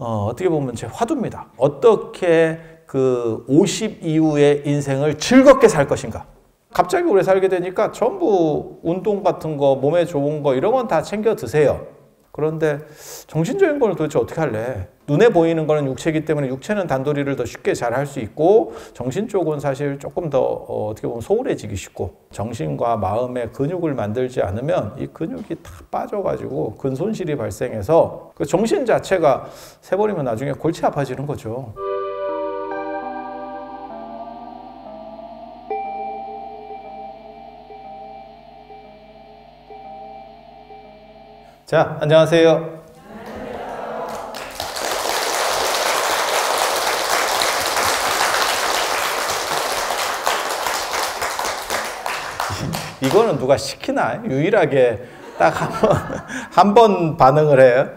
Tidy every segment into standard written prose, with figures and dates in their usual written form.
어떻게 보면 제 화두입니다. 어떻게 그 50 이후의 인생을 즐겁게 살 것인가. 갑자기 오래 살게 되니까 전부 운동 같은 거, 몸에 좋은 거 이런 건 다 챙겨 드세요. 그런데 정신적인 거는 도대체 어떻게 할래? 눈에 보이는 거는 육체이기 때문에 육체는 단도리를 더 쉽게 잘 할 수 있고 정신 쪽은 사실 조금 더 어떻게 보면 소홀해지기 쉽고 정신과 마음의 근육을 만들지 않으면 이 근육이 다 빠져가지고 근손실이 발생해서 그 정신 자체가 세버리면 나중에 골치 아파지는 거죠. 자, 안녕하세요. 이거는 누가 시키나? 유일하게 딱 한 번 반응을 해요.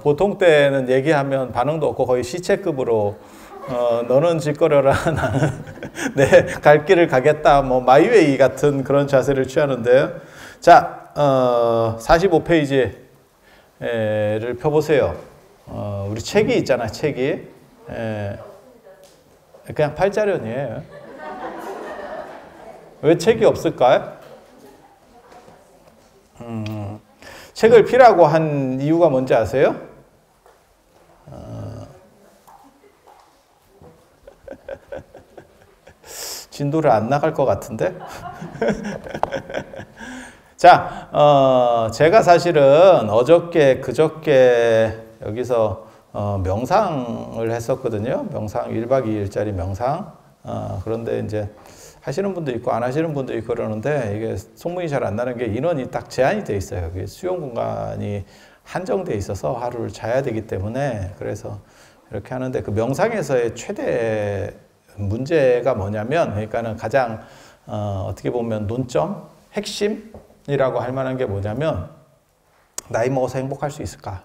보통 때는 얘기하면 반응도 없고 거의 시체급으로 너는 짓거려라 나는 내 갈 길을 가겠다 뭐 마이웨이 같은 그런 자세를 취하는데요. 자, 45페이지를 펴보세요. 우리 책이 있잖아, 책이. 그냥 팔자련이에요. 왜 책이 없을까요? 책을 피라고 한 이유가 뭔지 아세요? 진도를 안 나갈 것 같은데? 자, 제가 사실은 어저께, 그저께 여기서 명상을 했었거든요. 명상, 1박 2일짜리 명상. 그런데 이제 하시는 분도 있고 안 하시는 분도 있고 그러는데 이게 소문이 잘 안 나는 게 인원이 딱 제한이 돼 있어요. 수용 공간이 한정돼 있어서 하루를 자야 되기 때문에 그래서 이렇게 하는데 그 명상에서의 최대 문제가 뭐냐면 그러니까는 가장 어떻게 보면 논점, 핵심이라고 할 만한 게 뭐냐면 나이 먹어서 행복할 수 있을까에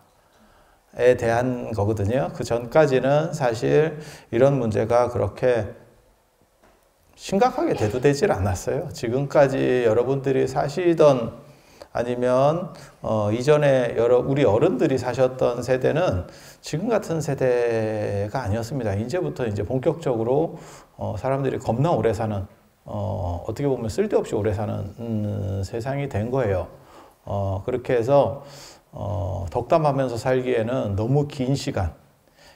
대한 거거든요. 그 전까지는 사실 이런 문제가 그렇게 심각하게 대두되질 않았어요. 지금까지 여러분들이 사시던 아니면 이전에 우리 어른들이 사셨던 세대는 지금 같은 세대가 아니었습니다. 이제부터 이제 본격적으로 사람들이 겁나 오래 사는 어떻게 보면 쓸데없이 오래 사는 세상이 된 거예요. 그렇게 해서 덕담하면서 살기에는 너무 긴 시간,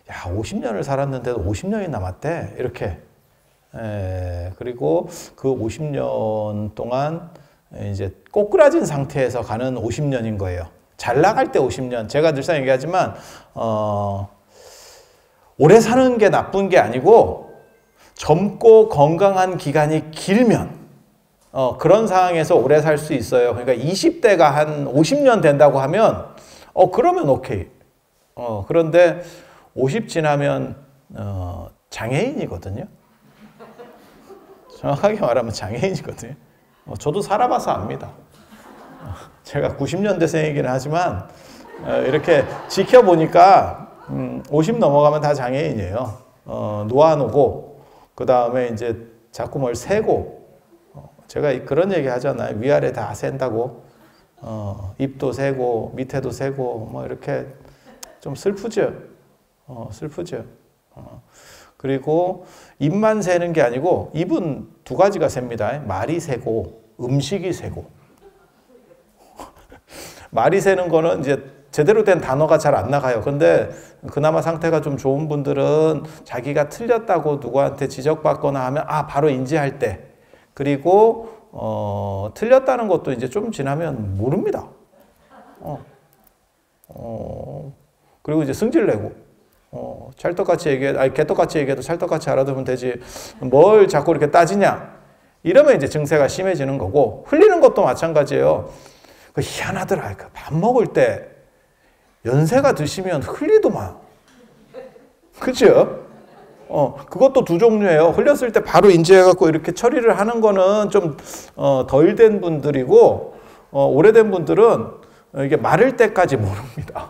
야 50년을 살았는데도 50년이 남았대 이렇게. 그리고 그 50년 동안 이제 꼬꾸라진 상태에서 가는 50년인 거예요. 잘 나갈 때 50년. 제가 늘상 얘기하지만 오래 사는 게 나쁜 게 아니고 젊고 건강한 기간이 길면 그런 상황에서 오래 살 수 있어요. 그러니까 20대가 한 50년 된다고 하면 그러면 오케이. 그런데 50 지나면 장애인이거든요. 정확하게 말하면 장애인이거든요. 저도 살아봐서 압니다. 제가 90년대생이긴 하지만 이렇게 지켜보니까 50 넘어가면 다 장애인이에요. 노안오고 그 다음에 이제 자꾸 뭘 세고 제가 그런 얘기 하잖아요. 위아래 다 센다고. 입도 세고 밑에도 세고 뭐 이렇게 좀 슬프죠. 슬프죠. 그리고 입만 세는 게 아니고 입은 두 가지가 셉니다. 말이 세고 음식이 세고. 말이 세는 거는 이제 제대로 된 단어가 잘 안 나가요. 근데 그나마 상태가 좀 좋은 분들은 자기가 틀렸다고 누구한테 지적받거나 하면 바로 인지할 때. 그리고 틀렸다는 것도 이제 좀 지나면 모릅니다. 그리고 이제 승질 내고. 찰떡같이 개떡같이 얘기해도 찰떡같이 알아두면 되지. 뭘 자꾸 이렇게 따지냐? 이러면 이제 증세가 심해지는 거고, 흘리는 것도 마찬가지예요. 희한하더라. 밥 먹을 때 연세가 드시면 흘리더만. 그죠? 그것도 두 종류예요. 흘렸을 때 바로 인지해갖고 이렇게 처리를 하는 거는 좀 덜 된 분들이고, 오래된 분들은 이게 마를 때까지 모릅니다.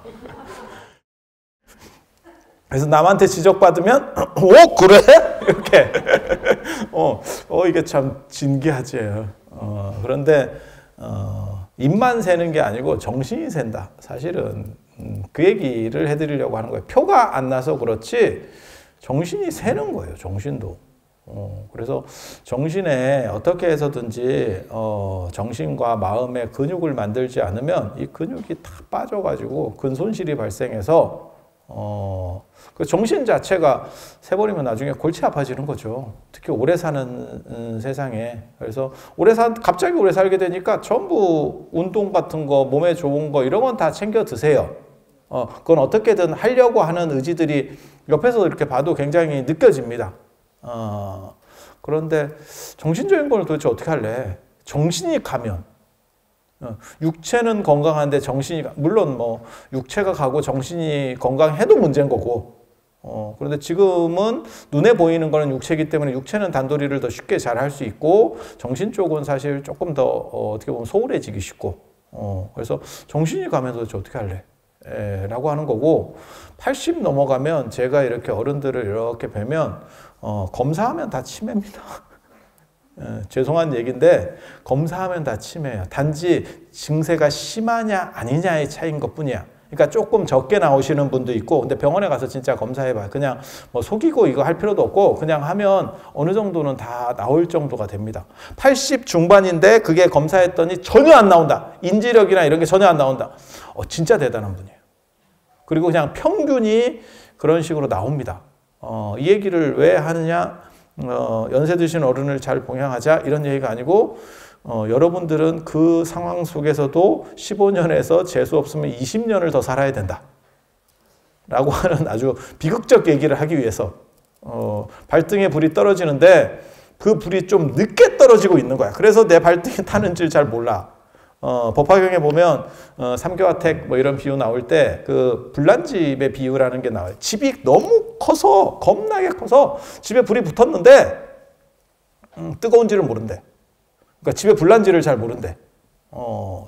그래서 남한테 지적받으면 그래? 이렇게 이게 참 진기하지. 그런데 입만 새는 게 아니고 정신이 샌다. 사실은 그 얘기를 해드리려고 하는 거예요. 표가 안 나서 그렇지 정신이 새는 거예요. 정신도. 그래서 정신에 어떻게 해서든지 정신과 마음의 근육을 만들지 않으면 이 근육이 다 빠져가지고 근손실이 발생해서 그 정신 자체가 새버리면 나중에 골치 아파지는 거죠. 특히 오래 사는 세상에. 그래서 갑자기 오래 살게 되니까 전부 운동 같은 거, 몸에 좋은 거 이런 건 다 챙겨 드세요. 그건 어떻게든 하려고 하는 의지들이 옆에서 이렇게 봐도 굉장히 느껴집니다. 그런데 정신적인 걸 도대체 어떻게 할래? 정신이 가면 육체는 건강한데 정신이 물론 뭐 육체가 가고 정신이 건강해도 문제인 거고 그런데 지금은 눈에 보이는 거는 육체이기 때문에 육체는 단도리를 더 쉽게 잘 할 수 있고 정신 쪽은 사실 조금 더 어떻게 보면 소홀해지기 쉽고 그래서 정신이 가면 도대체 어떻게 할래? 라고 하는 거고 80 넘어가면 제가 이렇게 어른들을 이렇게 뵈면 검사하면 다 치매입니다. 죄송한 얘기인데 검사하면 다 치매예요. 단지 증세가 심하냐 아니냐의 차이인 것뿐이야. 그러니까 조금 적게 나오시는 분도 있고 근데 병원에 가서 진짜 검사해봐요. 그냥 뭐 속이고 이거 할 필요도 없고 그냥 하면 어느 정도는 다 나올 정도가 됩니다. 80 중반인데 그게 검사했더니 전혀 안 나온다. 인지력이나 이런 게 전혀 안 나온다. 진짜 대단한 분이에요. 그리고 그냥 평균이 그런 식으로 나옵니다. 이 얘기를 왜 하느냐? 연세 드신 어른을 잘 봉양하자 이런 얘기가 아니고 여러분들은 그 상황 속에서도 15년에서 재수 없으면 20년을 더 살아야 된다. 라고 하는 아주 비극적 얘기를 하기 위해서 발등에 불이 떨어지는데 그 불이 좀 늦게 떨어지고 있는 거야. 그래서 내 발등에 타는 줄 잘 몰라. 법화경에 보면 삼교화택 뭐 이런 비유 나올 때 그 불난집의 비유라는 게 나와요. 집이 너무 커서 겁나게 커서 집에 불이 붙었는데 뜨거운지를 모른대. 그러니까 집에 불난지를 잘 모른대.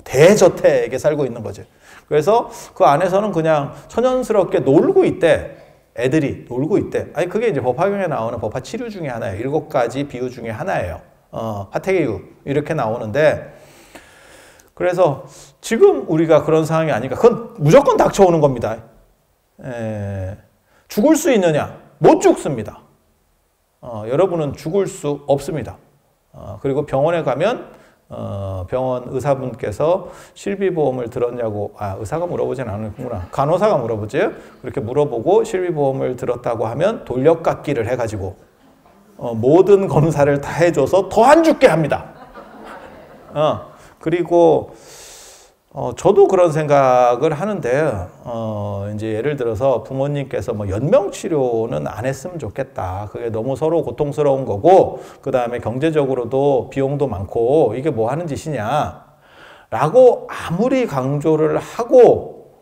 대저택에 살고 있는 거지. 그래서 그 안에서는 그냥 천연스럽게 놀고 있대. 애들이 놀고 있대. 아니 그게 이제 법화경에 나오는 법화 치류 중에 하나예요. 7가지 비유 중에 하나예요. 화택의유 이렇게 나오는데 그래서 지금 우리가 그런 상황이 아니까 그건 무조건 닥쳐오는 겁니다. 죽을 수 있느냐? 못 죽습니다. 여러분은 죽을 수 없습니다. 그리고 병원에 가면 병원 의사분께서 실비보험을 들었냐고 의사가 물어보진 않는구나. 간호사가 물어보지. 그렇게 물어보고 실비보험을 들었다고 하면 돌려깎기를 해가지고 모든 검사를 다 해줘서 더 안 죽게 합니다. 그리고 저도 그런 생각을 하는데 이제 예를 들어서 부모님께서 뭐 연명 치료는 안 했으면 좋겠다. 그게 너무 서로 고통스러운 거고 그 다음에 경제적으로도 비용도 많고 이게 뭐 하는 짓이냐 라고 아무리 강조를 하고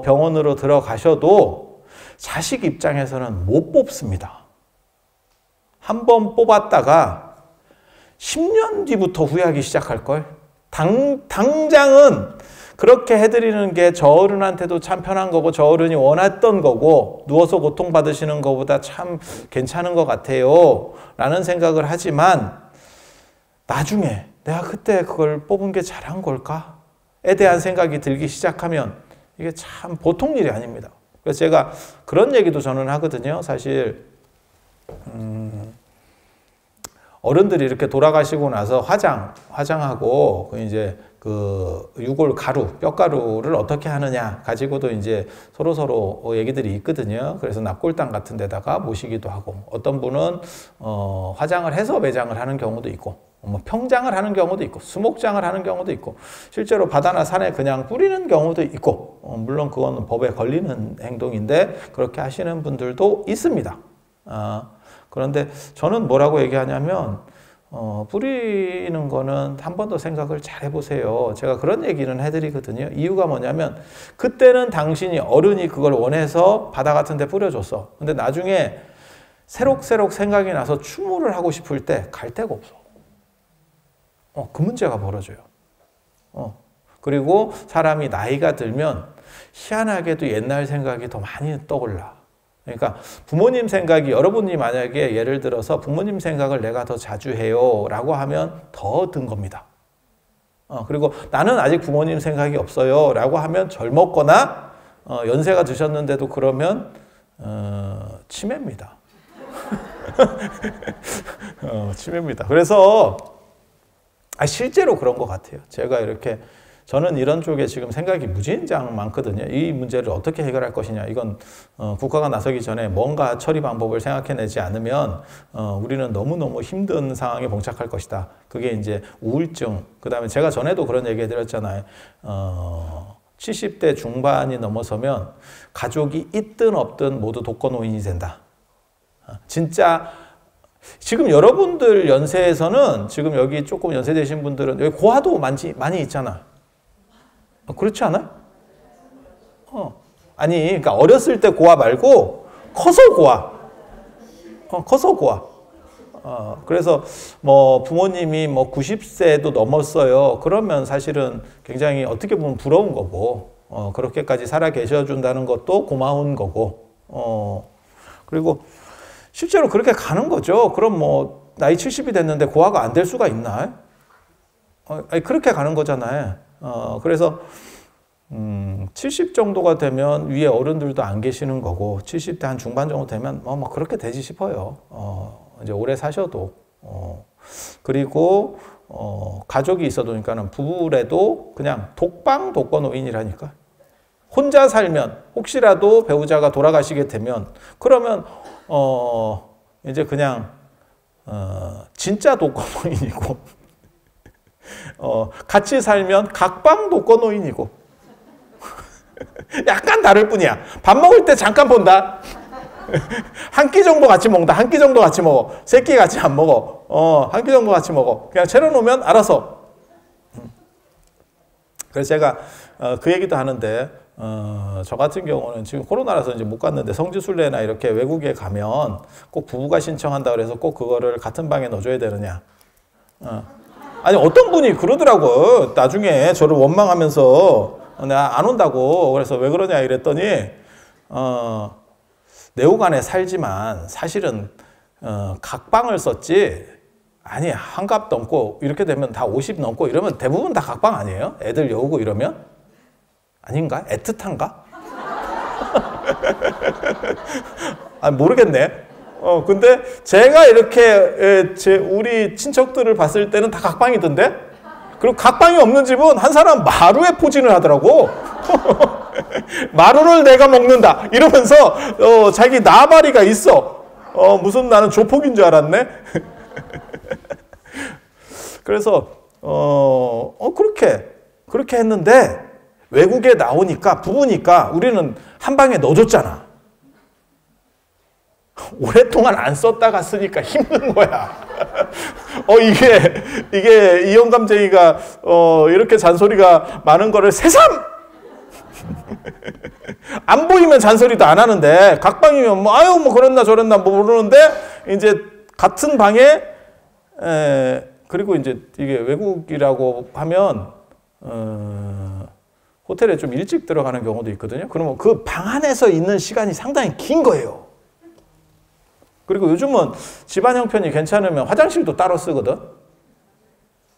병원으로 들어가셔도 자식 입장에서는 못 뽑습니다. 한번 뽑았다가 10년 뒤부터 후회하기 시작할걸. 당장은 그렇게 해드리는 게 저 어른한테도 참 편한 거고 저 어른이 원했던 거고 누워서 고통받으시는 것보다 참 괜찮은 것 같아요 라는 생각을 하지만 나중에 내가 그때 그걸 뽑은 게 잘한 걸까? 에 대한 생각이 들기 시작하면 이게 참 보통 일이 아닙니다. 그래서 제가 그런 얘기도 저는 하거든요. 사실 어른들이 이렇게 돌아가시고 나서 화장하고 이제 그 유골 가루, 뼈가루를 어떻게 하느냐 가지고도 이제 서로 얘기들이 있거든요. 그래서 납골당 같은 데다가 모시기도 하고 어떤 분은 화장을 해서 매장을 하는 경우도 있고 뭐 평장을 하는 경우도 있고 수목장을 하는 경우도 있고 실제로 바다나 산에 그냥 뿌리는 경우도 있고 물론 그거는 법에 걸리는 행동인데 그렇게 하시는 분들도 있습니다. 그런데 저는 뭐라고 얘기하냐면 뿌리는 거는 한 번 더 생각을 잘 해보세요. 제가 그런 얘기는 해드리거든요. 이유가 뭐냐면 그때는 당신이 어른이 그걸 원해서 바다 같은 데 뿌려줬어. 근데 나중에 새록새록 생각이 나서 추모를 하고 싶을 때 갈 데가 없어. 그 문제가 벌어져요. 그리고 사람이 나이가 들면 희한하게도 옛날 생각이 더 많이 떠올라. 그러니까 부모님 생각이 여러분이 만약에 예를 들어서 부모님 생각을 내가 더 자주 해요 라고 하면 더 든 겁니다. 그리고 나는 아직 부모님 생각이 없어요 라고 하면 젊었거나 연세가 드셨는데도 그러면 치매입니다. 치매입니다. 그래서 실제로 그런 것 같아요. 제가 이렇게 저는 이런 쪽에 지금 생각이 무지인장 많거든요. 이 문제를 어떻게 해결할 것이냐. 이건 국가가 나서기 전에 뭔가 처리 방법을 생각해내지 않으면 우리는 너무너무 힘든 상황에 봉착할 것이다. 그게 이제 우울증. 그 다음에 제가 전에도 그런 얘기 해드렸잖아요. 70대 중반이 넘어서면 가족이 있든 없든 모두 독거노인이 된다. 진짜 지금 여러분들 연세에서는 지금 여기 조금 연세 되신 분들은 여기 고아도 많이 있잖아. 그렇지 않아요? 아니, 그러니까 어렸을 때 고아 말고 커서 고아. 커서 고아. 그래서 뭐 부모님이 뭐 90세도 넘었어요. 그러면 사실은 굉장히 어떻게 보면 부러운 거고, 그렇게까지 살아 계셔 준다는 것도 고마운 거고, 그리고 실제로 그렇게 가는 거죠. 그럼 뭐 나이 70이 됐는데 고아가 안 될 수가 있나? 아니, 그렇게 가는 거잖아요. 그래서 70 정도가 되면 위에 어른들도 안 계시는 거고 70대 한 중반 정도 되면 뭐 그렇게 되지 싶어요. 이제 오래 사셔도 그리고 가족이 있어도 그러니까는 부부래도 그냥 독거노인이라니까. 혼자 살면 혹시라도 배우자가 돌아가시게 되면 그러면 이제 그냥 진짜 독거노인이고 같이 살면 각방 독거노인이고 약간 다를 뿐이야. 밥 먹을 때 잠깐 본다. 한 끼 정도 같이 먹는다. 한 끼 정도 같이 먹어. 세 끼 같이 안 먹어. 한 끼 정도 같이 먹어. 그냥 차려놓으면 알아서. 그래서 제가 그 얘기도 하는데 저 같은 경우는 지금 코로나라서 이제 못 갔는데 성지순례나 이렇게 외국에 가면 꼭 부부가 신청한다 그래서 꼭 그거를 같은 방에 넣어줘야 되느냐. 아니 어떤 분이 그러더라고. 나중에 저를 원망하면서 내가 안 온다고. 그래서 왜 그러냐 이랬더니 내후관에 살지만 사실은 각방을 썼지. 아니 한갑 넘고 이렇게 되면 다 50 넘고 이러면 대부분 다 각방 아니에요? 애들 여우고 이러면? 아닌가? 애틋한가? 아 모르겠네. 근데 제가 이렇게 우리 친척들을 봤을 때는 다 각방이던데? 그리고 각방이 없는 집은 한 사람 마루에 포진을 하더라고. 마루를 내가 먹는다 이러면서 자기 나발이가 있어. 무슨 나는 조폭인 줄 알았네. 그래서 그렇게 했는데 외국에 나오니까 부부니까 우리는 한 방에 넣어줬잖아. 오랫동안 안 썼다가 쓰니까 힘든 거야. 이게 이영감쟁이가 이렇게 잔소리가 많은 거를 새삼 안 보이면 잔소리도 안 하는데 각방이면 뭐 아유 뭐 그랬나 저랬나 뭐 모르는데 이제 같은 방에 그리고 이제 이게 외국이라고 하면 호텔에 좀 일찍 들어가는 경우도 있거든요. 그러면 그 방 안에서 있는 시간이 상당히 긴 거예요. 그리고 요즘은 집안 형편이 괜찮으면 화장실도 따로 쓰거든.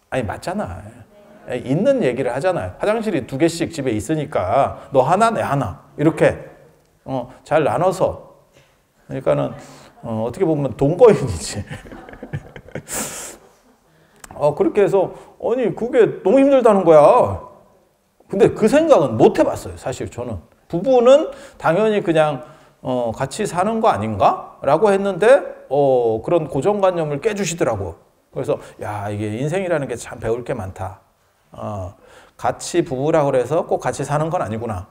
아니 맞잖아. 있는 얘기를 하잖아요. 화장실이 2개씩 집에 있으니까 너 하나 내 하나 이렇게 잘 나눠서. 그러니까는 어떻게 보면 동거인이지. 그렇게 해서 아니 그게 너무 힘들다는 거야. 근데 그 생각은 못 해봤어요. 사실 저는 부부는 당연히 그냥 같이 사는 거 아닌가? 라고 했는데 그런 고정관념을 깨주시더라고. 그래서 야 이게 인생이라는 게 참 배울 게 많다. 같이 부부라고 그래서 꼭 같이 사는 건 아니구나.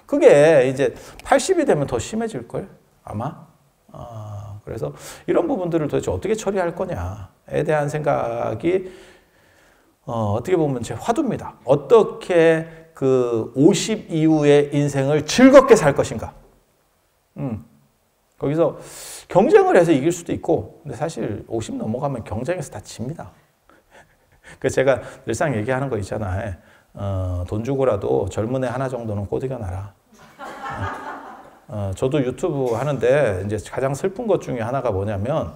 그게 이제 80이 되면 더 심해질걸 아마. 그래서 이런 부분들을 도대체 어떻게 처리할 거냐에 대한 생각이 어떻게 보면 제 화두입니다. 어떻게 그 50 이후의 인생을 즐겁게 살 것인가. 거기서 경쟁을 해서 이길 수도 있고, 근데 사실 50 넘어가면 경쟁에서 다 집니다. 그래서 제가 늘상 얘기하는 거 있잖아요. 돈 주고라도 젊은 애 하나 정도는 꼬드겨 놔라. 저도 유튜브 하는데 이제 가장 슬픈 것 중에 하나가 뭐냐면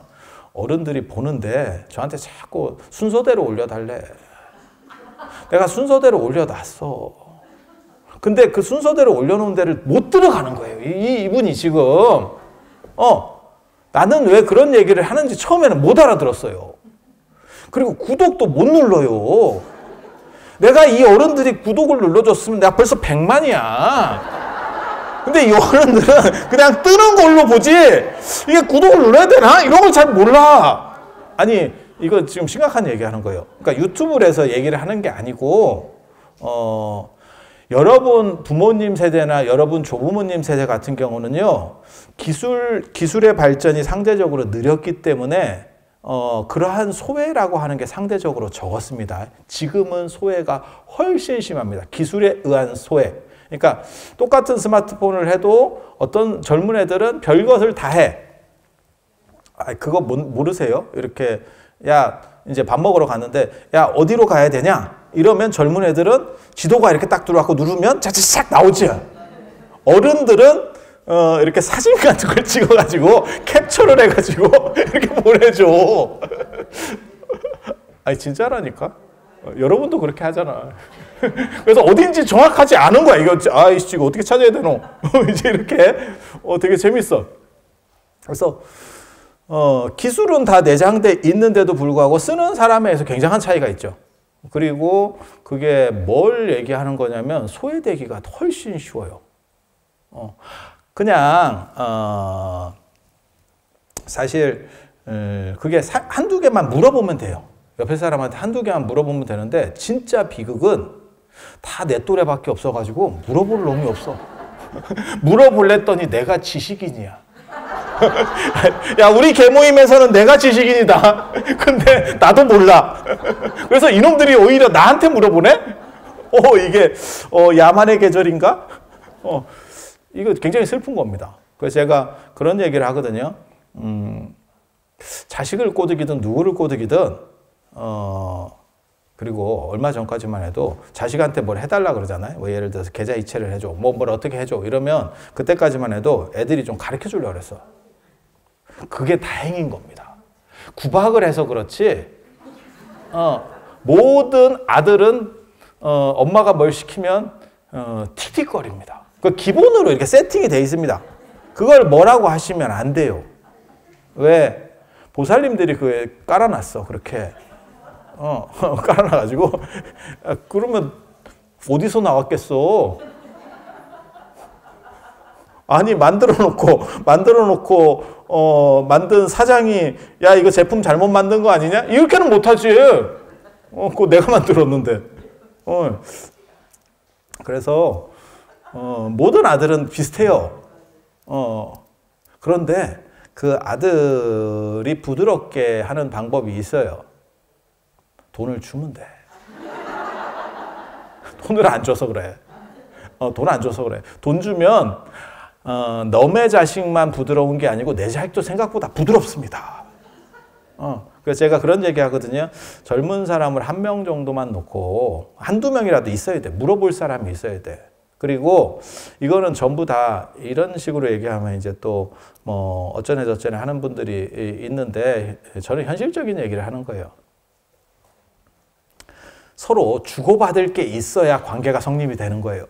어른들이 보는데 저한테 자꾸 순서대로 올려달래. 내가 순서대로 올려놨어. 근데 그 순서대로 올려놓은 데를 못 들어가는 거예요. 이분이 지금. 나는 왜 그런 얘기를 하는지 처음에는 못 알아들었어요. 그리고 구독도 못 눌러요. 내가 이 어른들이 구독을 눌러줬으면 내가 벌써 100만이야. 근데 이 어른들은 그냥 뜨는 걸로 보지, 이게 구독을 눌러야 되나? 이런 걸 잘 몰라. 아니, 이거 지금 심각한 얘기 하는 거예요. 그러니까 유튜브를 해서 얘기를 하는 게 아니고, 여러분 부모님 세대나 여러분 조부모님 세대 같은 경우는요, 기술의 발전이 상대적으로 느렸기 때문에, 그러한 소외라고 하는 게 상대적으로 적었습니다. 지금은 소외가 훨씬 심합니다. 기술에 의한 소외. 그러니까 똑같은 스마트폰을 해도 어떤 젊은 애들은 별것을 다 해. 그거 모르세요? 이렇게, 야, 이제 밥 먹으러 갔는데, 야, 어디로 가야 되냐? 이러면 젊은 애들은 지도가 이렇게 딱 들어와서 누르면 차차차 나오지. 어른들은 이렇게 사진 같은 걸 찍어가지고 캡처를 해가지고 이렇게 보내줘. 아니, 진짜라니까? 여러분도 그렇게 하잖아. 그래서 어딘지 정확하지 않은 거야. 이거, 아이씨, 이거 어떻게 찾아야 되노? 이제 이렇게, 되게 재밌어. 그래서, 기술은 다 내장돼 있는데도 불구하고 쓰는 사람에서 굉장한 차이가 있죠. 그리고 그게 뭘 얘기하는 거냐면 소외되기가 훨씬 쉬워요. 그냥, 사실, 그게 한두 개만 물어보면 돼요. 옆에 사람한테 한두 개만 물어보면 되는데, 진짜 비극은 다 내 또래밖에 없어가지고 물어볼 놈이 없어. 물어볼랬더니 내가 지식인이야. 야, 우리 개모임에서는 내가 지식인이다. 근데 나도 몰라. 그래서 이놈들이 오히려 나한테 물어보네? 이게, 야만의 계절인가? 이거 굉장히 슬픈 겁니다. 그래서 제가 그런 얘기를 하거든요. 자식을 꼬드기든 누구를 꼬드기든, 그리고 얼마 전까지만 해도 자식한테 뭘 해달라 그러잖아요. 뭐 예를 들어서 계좌 이체를 해줘. 뭘 어떻게 해줘. 이러면 그때까지만 해도 애들이 좀 가르쳐 주려고 그랬어. 그게 다행인 겁니다. 구박을 해서 그렇지, 모든 아들은, 엄마가 뭘 시키면, 틱틱거립니다. 그 기본으로 이렇게 세팅이 돼 있습니다. 그걸 뭐라고 하시면 안 돼요. 왜? 보살님들이 그게 깔아놨어. 그렇게. 깔아놔가지고. 그러면 어디서 나왔겠어? 아니, 만들어 놓고, 만든 사장이, 야, 이거 제품 잘못 만든 거 아니냐? 이렇게는 못하지. 그거 내가 만들었는데. 그래서, 모든 아들은 비슷해요. 그런데 그 아들이 부드럽게 하는 방법이 있어요. 돈을 주면 돼. 돈을 안 줘서 그래. 돈 안 줘서 그래. 돈 주면, 너의 자식만 부드러운 게 아니고 내 자식도 생각보다 부드럽습니다. 그래서 제가 그런 얘기 하거든요. 젊은 사람을 1명 정도만 놓고 한두 명이라도 있어야 돼. 물어볼 사람이 있어야 돼. 그리고 이거는 전부 다 이런 식으로 얘기하면 이제 또 뭐 어쩌네 저쩌네 하는 분들이 있는데, 저는 현실적인 얘기를 하는 거예요. 서로 주고받을 게 있어야 관계가 성립이 되는 거예요.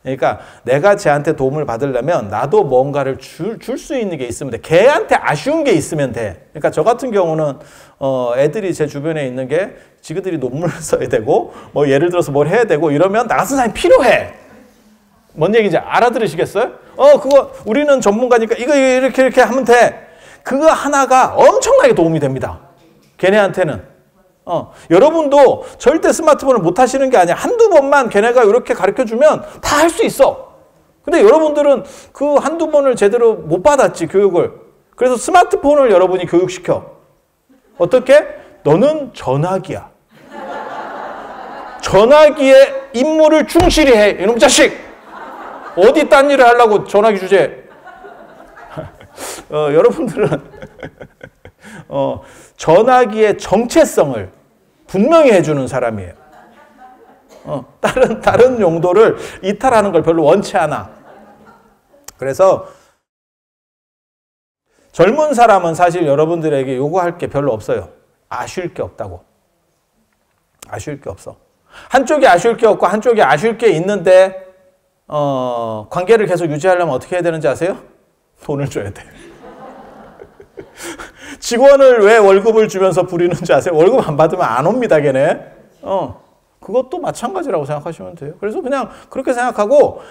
그러니까 내가 쟤한테 도움을 받으려면 나도 뭔가를 줄 수 있는 게 있으면 돼. 걔한테 아쉬운 게 있으면 돼. 그러니까 저 같은 경우는 애들이 제 주변에 있는 게 지그들이 논문을 써야 되고 뭐 예를 들어서 뭘 해야 되고 이러면 나 같은 사람이 필요해. 뭔 얘기인지 알아들으시겠어요? 그거 우리는 전문가니까 이거 이렇게 하면 돼. 그거 하나가 엄청나게 도움이 됩니다. 걔네한테는. 여러분도 절대 스마트폰을 못 하시는 게 아니야. 한두 번만 걔네가 이렇게 가르쳐주면 다 할 수 있어. 근데 여러분들은 그 한두 번을 제대로 못 받았지, 교육을. 그래서 스마트폰을 여러분이 교육시켜. 어떻게? 너는 전화기야. 전화기의 임무를 충실히 해. 이놈 자식! 어디 딴 일을 하려고 전화기 주제. 여러분들은 전화기의 정체성을 분명히 해주는 사람이에요. 다른 용도를 이탈하는 걸 별로 원치 않아. 그래서 젊은 사람은 사실 여러분들에게 요구할 게 별로 없어요. 아쉬울 게 없다고. 아쉬울 게 없어. 한쪽이 아쉬울 게 없고 한쪽이 아쉬울 게 있는데 관계를 계속 유지하려면 어떻게 해야 되는지 아세요? 돈을 줘야 돼. 직원을 왜 월급을 주면서 부리는지 아세요? 월급 안 받으면 안 옵니다, 걔네. 그것도 마찬가지라고 생각하시면 돼요. 그래서 그냥 그렇게 생각하고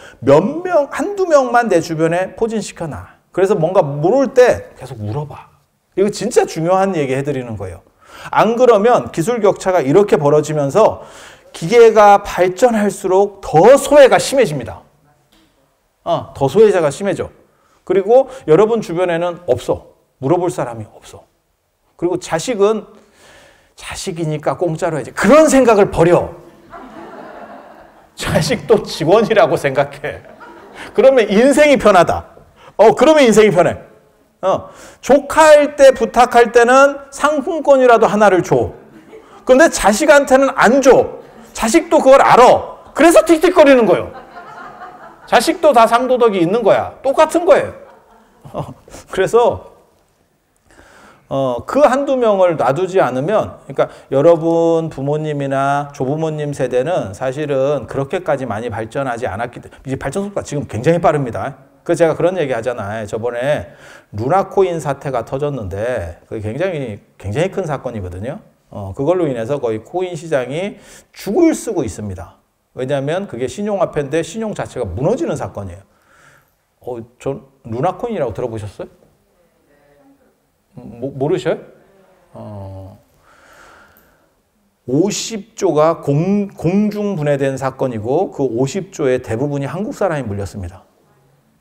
한두 명만 내 주변에 포진시켜놔. 그래서 뭔가 물을 때 계속 물어봐. 이거 진짜 중요한 얘기 해드리는 거예요. 안 그러면 기술 격차가 이렇게 벌어지면서 기계가 발전할수록 더 소외가 심해집니다. 더 소외자가 심해져. 그리고 여러분 주변에는 없어. 물어볼 사람이 없어. 그리고 자식이니까 공짜로 해야지. 그런 생각을 버려. 자식도 직원이라고 생각해. 그러면 인생이 편하다. 그러면 인생이 편해. 조카할 때 부탁할 때는 상품권이라도 하나를 줘. 그런데 자식한테는 안 줘. 자식도 그걸 알아. 그래서 틱틱거리는 거예요. 자식도 다 상도덕이 있는 거야. 똑같은 거예요. 그래서 그 한두 명을 놔두지 않으면, 그러니까 여러분 부모님이나 조부모님 세대는 사실은 그렇게까지 많이 발전하지 않았기 때문에, 이제 발전 속도가 지금 굉장히 빠릅니다. 그래서 제가 그런 얘기 하잖아요. 저번에 루나코인 사태가 터졌는데 그게 굉장히 큰 사건이거든요. 그걸로 인해서 거의 코인 시장이 죽을 쓰고 있습니다. 왜냐하면 그게 신용화폐인데 신용 자체가 무너지는 사건이에요. 전 루나코인이라고 들어보셨어요? 모르셔요? 50조가 공중분해된 사건이고 그 50조의 대부분이 한국 사람이 물렸습니다.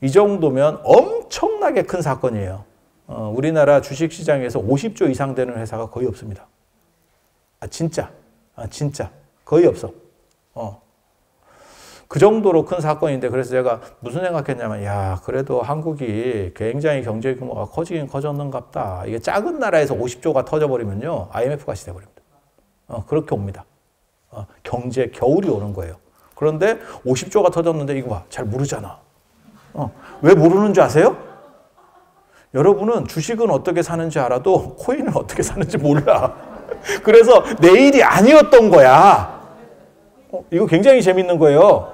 이 정도면 엄청나게 큰 사건이에요. 우리나라 주식시장에서 50조 이상 되는 회사가 거의 없습니다. 진짜 거의 없어. 그 정도로 큰 사건인데, 그래서 제가 무슨 생각했냐면, 그래도 한국이 굉장히 경제 규모가 커지긴 커졌는갑다. 이게 작은 나라에서 50조가 터져버리면요, IMF가 시대버립니다. 그렇게 옵니다. 경제 겨울이 오는 거예요. 그런데 50조가 터졌는데 이거 봐, 잘 모르잖아. 왜 모르는 줄 아세요? 여러분은 주식은 어떻게 사는지 알아도 코인은 어떻게 사는지 몰라. 그래서 내일이 아니었던 거야. 이거 굉장히 재밌는 거예요.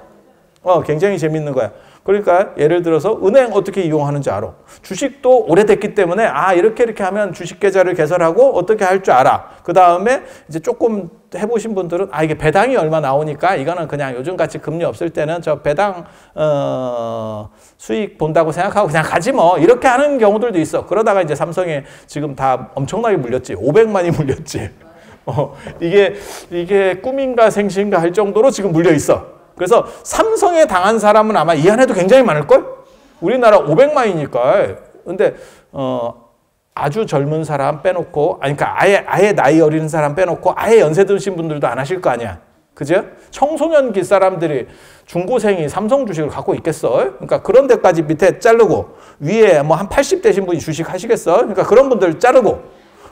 굉장히 재밌는 거야. 그러니까 예를 들어서 은행 어떻게 이용하는지 알아. 주식도 오래됐기 때문에 이렇게 하면 주식 계좌를 개설하고 어떻게 할 줄 알아. 그 다음에 이제 조금 해보신 분들은 이게 배당이 얼마 나오니까 이거는 그냥 요즘같이 금리 없을 때는 저 배당 수익 본다고 생각하고 그냥 가지 뭐, 이렇게 하는 경우들도 있어. 그러다가 이제 삼성에 지금 다 엄청나게 물렸지. 500만이 물렸지. 이게 꿈인가 생신가 할 정도로 지금 물려 있어. 그래서 삼성에 당한 사람은 아마 이 안에도 굉장히 많을걸? 우리나라 500만이니까. 근데, 아주 젊은 사람 빼놓고, 그러니까 아예 나이 어린 사람 빼놓고, 아예 연세 드신 분들도 안 하실 거 아니야. 그죠? 청소년기 사람들이, 중고생이 삼성 주식을 갖고 있겠어? 그러니까 그런 데까지 밑에 자르고, 위에 뭐 한 80 되신 분이 주식 하시겠어? 그러니까 그런 분들 자르고,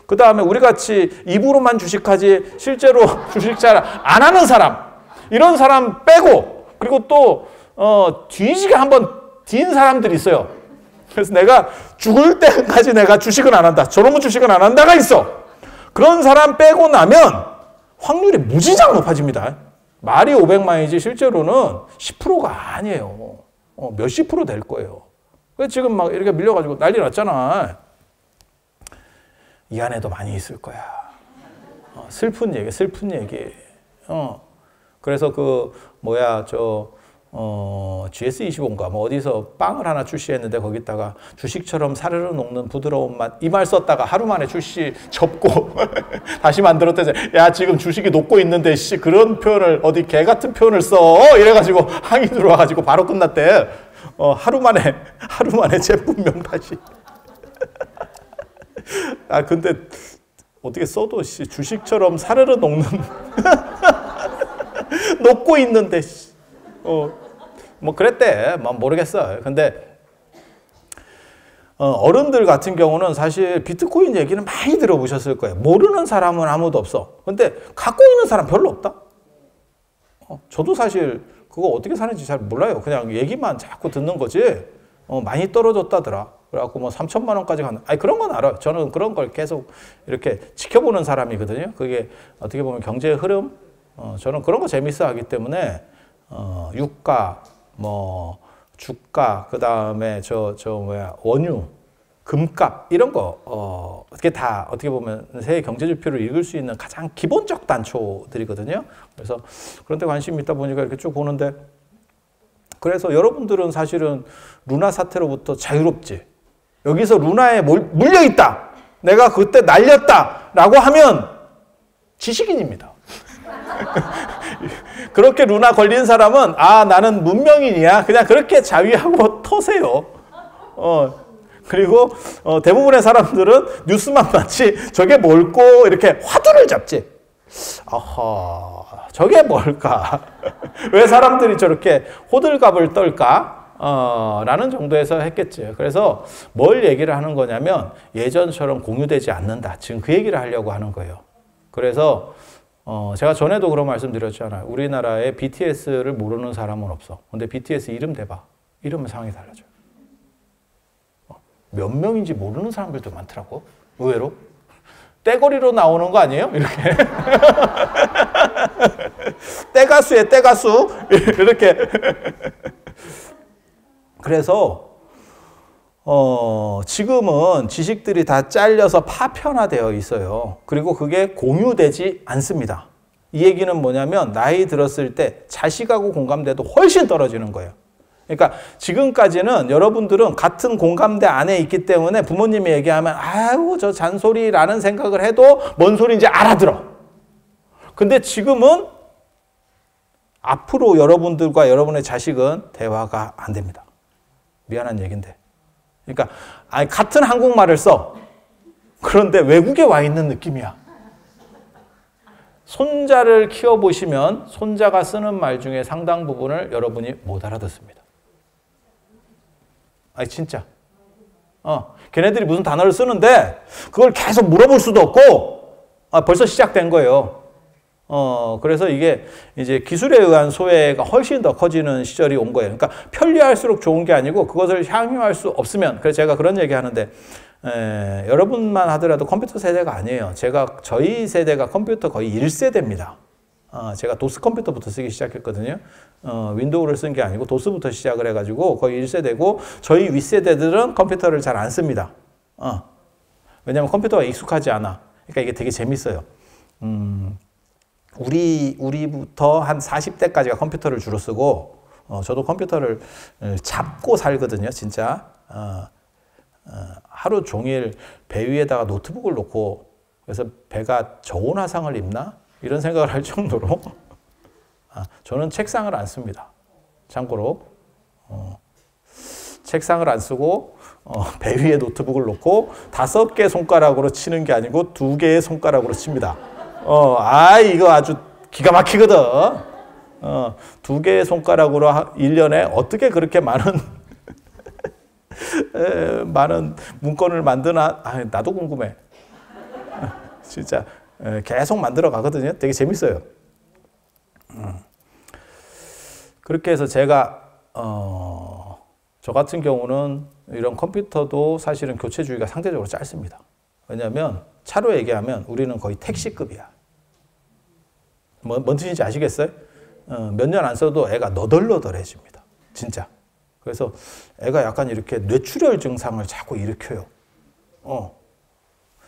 그 다음에 우리 같이 입으로만 주식하지 실제로 주식 잘 안 하는 사람, 이런 사람 빼고, 그리고 또 뒤지게 한번 딘 사람들이 있어요. 그래서 내가 죽을 때까지 내가 주식은 안 한다, 저놈은 주식은 안 한다가 있어. 그런 사람 빼고 나면 확률이 무지장 높아집니다. 말이 500만이지 실제로는 10%가 아니에요. 몇십 프로 될 거예요. 그래서 지금 막 이렇게 밀려가지고 난리 났잖아. 이 안에도 많이 있을 거야. 슬픈 얘기. 그래서 GS25인가 뭐 어디서 빵을 하나 출시했는데 거기다가 주식처럼 사르르 녹는 부드러운 맛, 이 말 썼다가 하루 만에 출시 접고 다시 만들었대. 지금 주식이 녹고 있는데 그런 표현을, 어디 개 같은 표현을 써, 이래가지고 항의 들어와가지고 바로 끝났대. 하루 만에 제품명 다시. 근데 어떻게 써도 주식처럼 사르르 녹는 녹고 있는데 뭐 그랬대. 뭐 모르겠어. 근데 어른들 같은 경우는 사실 비트코인 얘기는 많이 들어보셨을 거예요. 모르는 사람은 아무도 없어. 근데 갖고 있는 사람 별로 없다. 저도 사실 그거 어떻게 사는지 잘 몰라요. 그냥 얘기만 자꾸 듣는 거지. 많이 떨어졌다더라. 그래갖고 뭐 3천만 원까지 가는, 그런 건 알아요. 저는 그런 걸 계속 이렇게 지켜보는 사람이거든요. 그게 어떻게 보면 경제의 흐름, 저는 그런 거 재밌어 하기 때문에 유가, 뭐 주가, 그 다음에 원유, 금값 이런 거 어떻게 다 어떻게 보면 세계 경제 지표를 읽을 수 있는 가장 기본적 단초들이거든요. 그래서 그런 데 관심이 있다 보니까 이렇게 쭉 보는데, 그래서 여러분들은 사실은 루나 사태로부터 자유롭지. 여기서 루나에 물려 있다. 내가 그때 날렸다라고 하면 지식인입니다. 그렇게 루나 걸린 사람은 나는 문명인이야. 그냥 그렇게 자위하고 터세요. 그리고 대부분의 사람들은 뉴스만 봤지 저게 뭘꼬 이렇게 화두를 잡지. 저게 뭘까? 왜 사람들이 저렇게 호들갑을 떨까? 라는 정도에서 했겠죠. 그래서 뭘 얘기를 하는 거냐면 예전처럼 공유되지 않는다. 지금 그 얘기를 하려고 하는 거예요. 그래서 제가 전에도 그런 말씀 드렸잖아요. 우리나라에 BTS를 모르는 사람은 없어. 근데 BTS 이름 대봐. 이러면 상황이 달라져요. 몇 명인지 모르는 사람들도 많더라고. 의외로. 떼거리로 나오는 거 아니에요? 이렇게. 떼가수에 떼가수. 이렇게. 그래서 지금은 지식들이 다 잘려서 파편화되어 있어요. 그리고 그게 공유되지 않습니다. 이 얘기는 뭐냐면 나이 들었을 때 자식하고 공감대도 훨씬 떨어지는 거예요. 그러니까 지금까지는 여러분들은 같은 공감대 안에 있기 때문에 부모님이 얘기하면 아유 저 잔소리라는 생각을 해도 뭔 소리인지 알아들어. 근데 지금은 앞으로 여러분들과 여러분의 자식은 대화가 안 됩니다. 미안한 얘기인데. 그러니까 같은 한국말을 써. 그런데 외국에 와 있는 느낌이야. 손자를 키워보시면 손자가 쓰는 말 중에 상당 부분을 여러분이 못 알아듣습니다. 진짜. 걔네들이 무슨 단어를 쓰는데 그걸 계속 물어볼 수도 없고 벌써 시작된 거예요. 그래서 이게 이제 기술에 의한 소외가 훨씬 더 커지는 시절이 온 거예요. 그러니까 편리할수록 좋은 게 아니고 그것을 향유할 수 없으면, 그래서 제가 그런 얘기 하는데, 여러분만 하더라도 컴퓨터 세대가 아니에요. 저희 세대가 컴퓨터 거의 1세대입니다. 제가 도스 컴퓨터부터 쓰기 시작했거든요. 윈도우를 쓴 게 아니고 도스부터 시작을 해가지고 거의 1세대고, 저희 윗세대들은 컴퓨터를 잘 안 씁니다. 왜냐하면 컴퓨터가 익숙하지 않아. 그러니까 이게 되게 재밌어요. 우리부터 한 40대까지가 컴퓨터를 주로 쓰고, 저도 컴퓨터를 잡고 살거든요, 진짜. 하루 종일 배 위에다가 노트북을 놓고, 그래서 배가 저온 화상을 입나? 이런 생각을 할 정도로, 저는 책상을 안 씁니다. 참고로. 책상을 안 쓰고, 배 위에 노트북을 놓고 5개 손가락으로 치는 게 아니고 2개의 손가락으로 칩니다. 이거 아주 기가 막히거든. 2개의 손가락으로 1년에 어떻게 그렇게 많은 문건을 만드나? 나도 궁금해. 진짜 계속 만들어 가거든요. 되게 재밌어요. 그렇게 해서 제가 저 같은 경우는 이런 컴퓨터도 사실은 교체 주기가 상대적으로 짧습니다. 왜냐하면 차로 얘기하면 우리는 거의 택시급이야. 뭔 뜻인지 아시겠어요? 몇 년 안 써도 애가 너덜너덜해집니다. 진짜. 그래서 애가 약간 이렇게 뇌출혈 증상을 자꾸 일으켜요.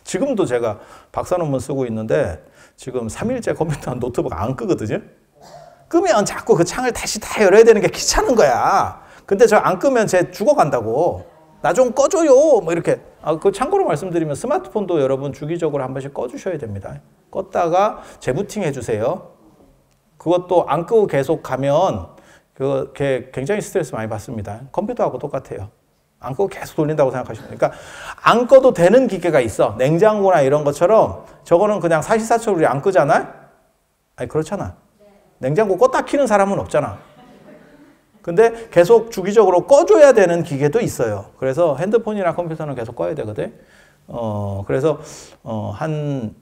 지금도 제가 박사 논문 쓰고 있는데 지금 3일째 컴퓨터 노트북 안 끄거든요. 끄면 자꾸 그 창을 다시 다 열어야 되는 게 귀찮은 거야. 근데 저 안 끄면 쟤 죽어간다고. 나 좀 꺼줘요. 뭐 이렇게. 그 참고로 말씀드리면 스마트폰도 여러분 주기적으로 한 번씩 꺼주셔야 됩니다. 껐다가 재부팅 해주세요. 그것도 안 끄고 계속 가면 그게 굉장히 스트레스 많이 받습니다. 컴퓨터하고 똑같아요. 안 끄고 계속 돌린다고 생각하시면 돼요. 그러니까 안 꺼도 되는 기계가 있어. 냉장고나 이런 것처럼 저거는 그냥 사시사철 우리 안 끄잖아? 그렇잖아. 냉장고 껐다 키는 사람은 없잖아. 근데 계속 주기적으로 꺼줘야 되는 기계도 있어요. 그래서 핸드폰이나 컴퓨터는 계속 꺼야 되거든. 그래서 한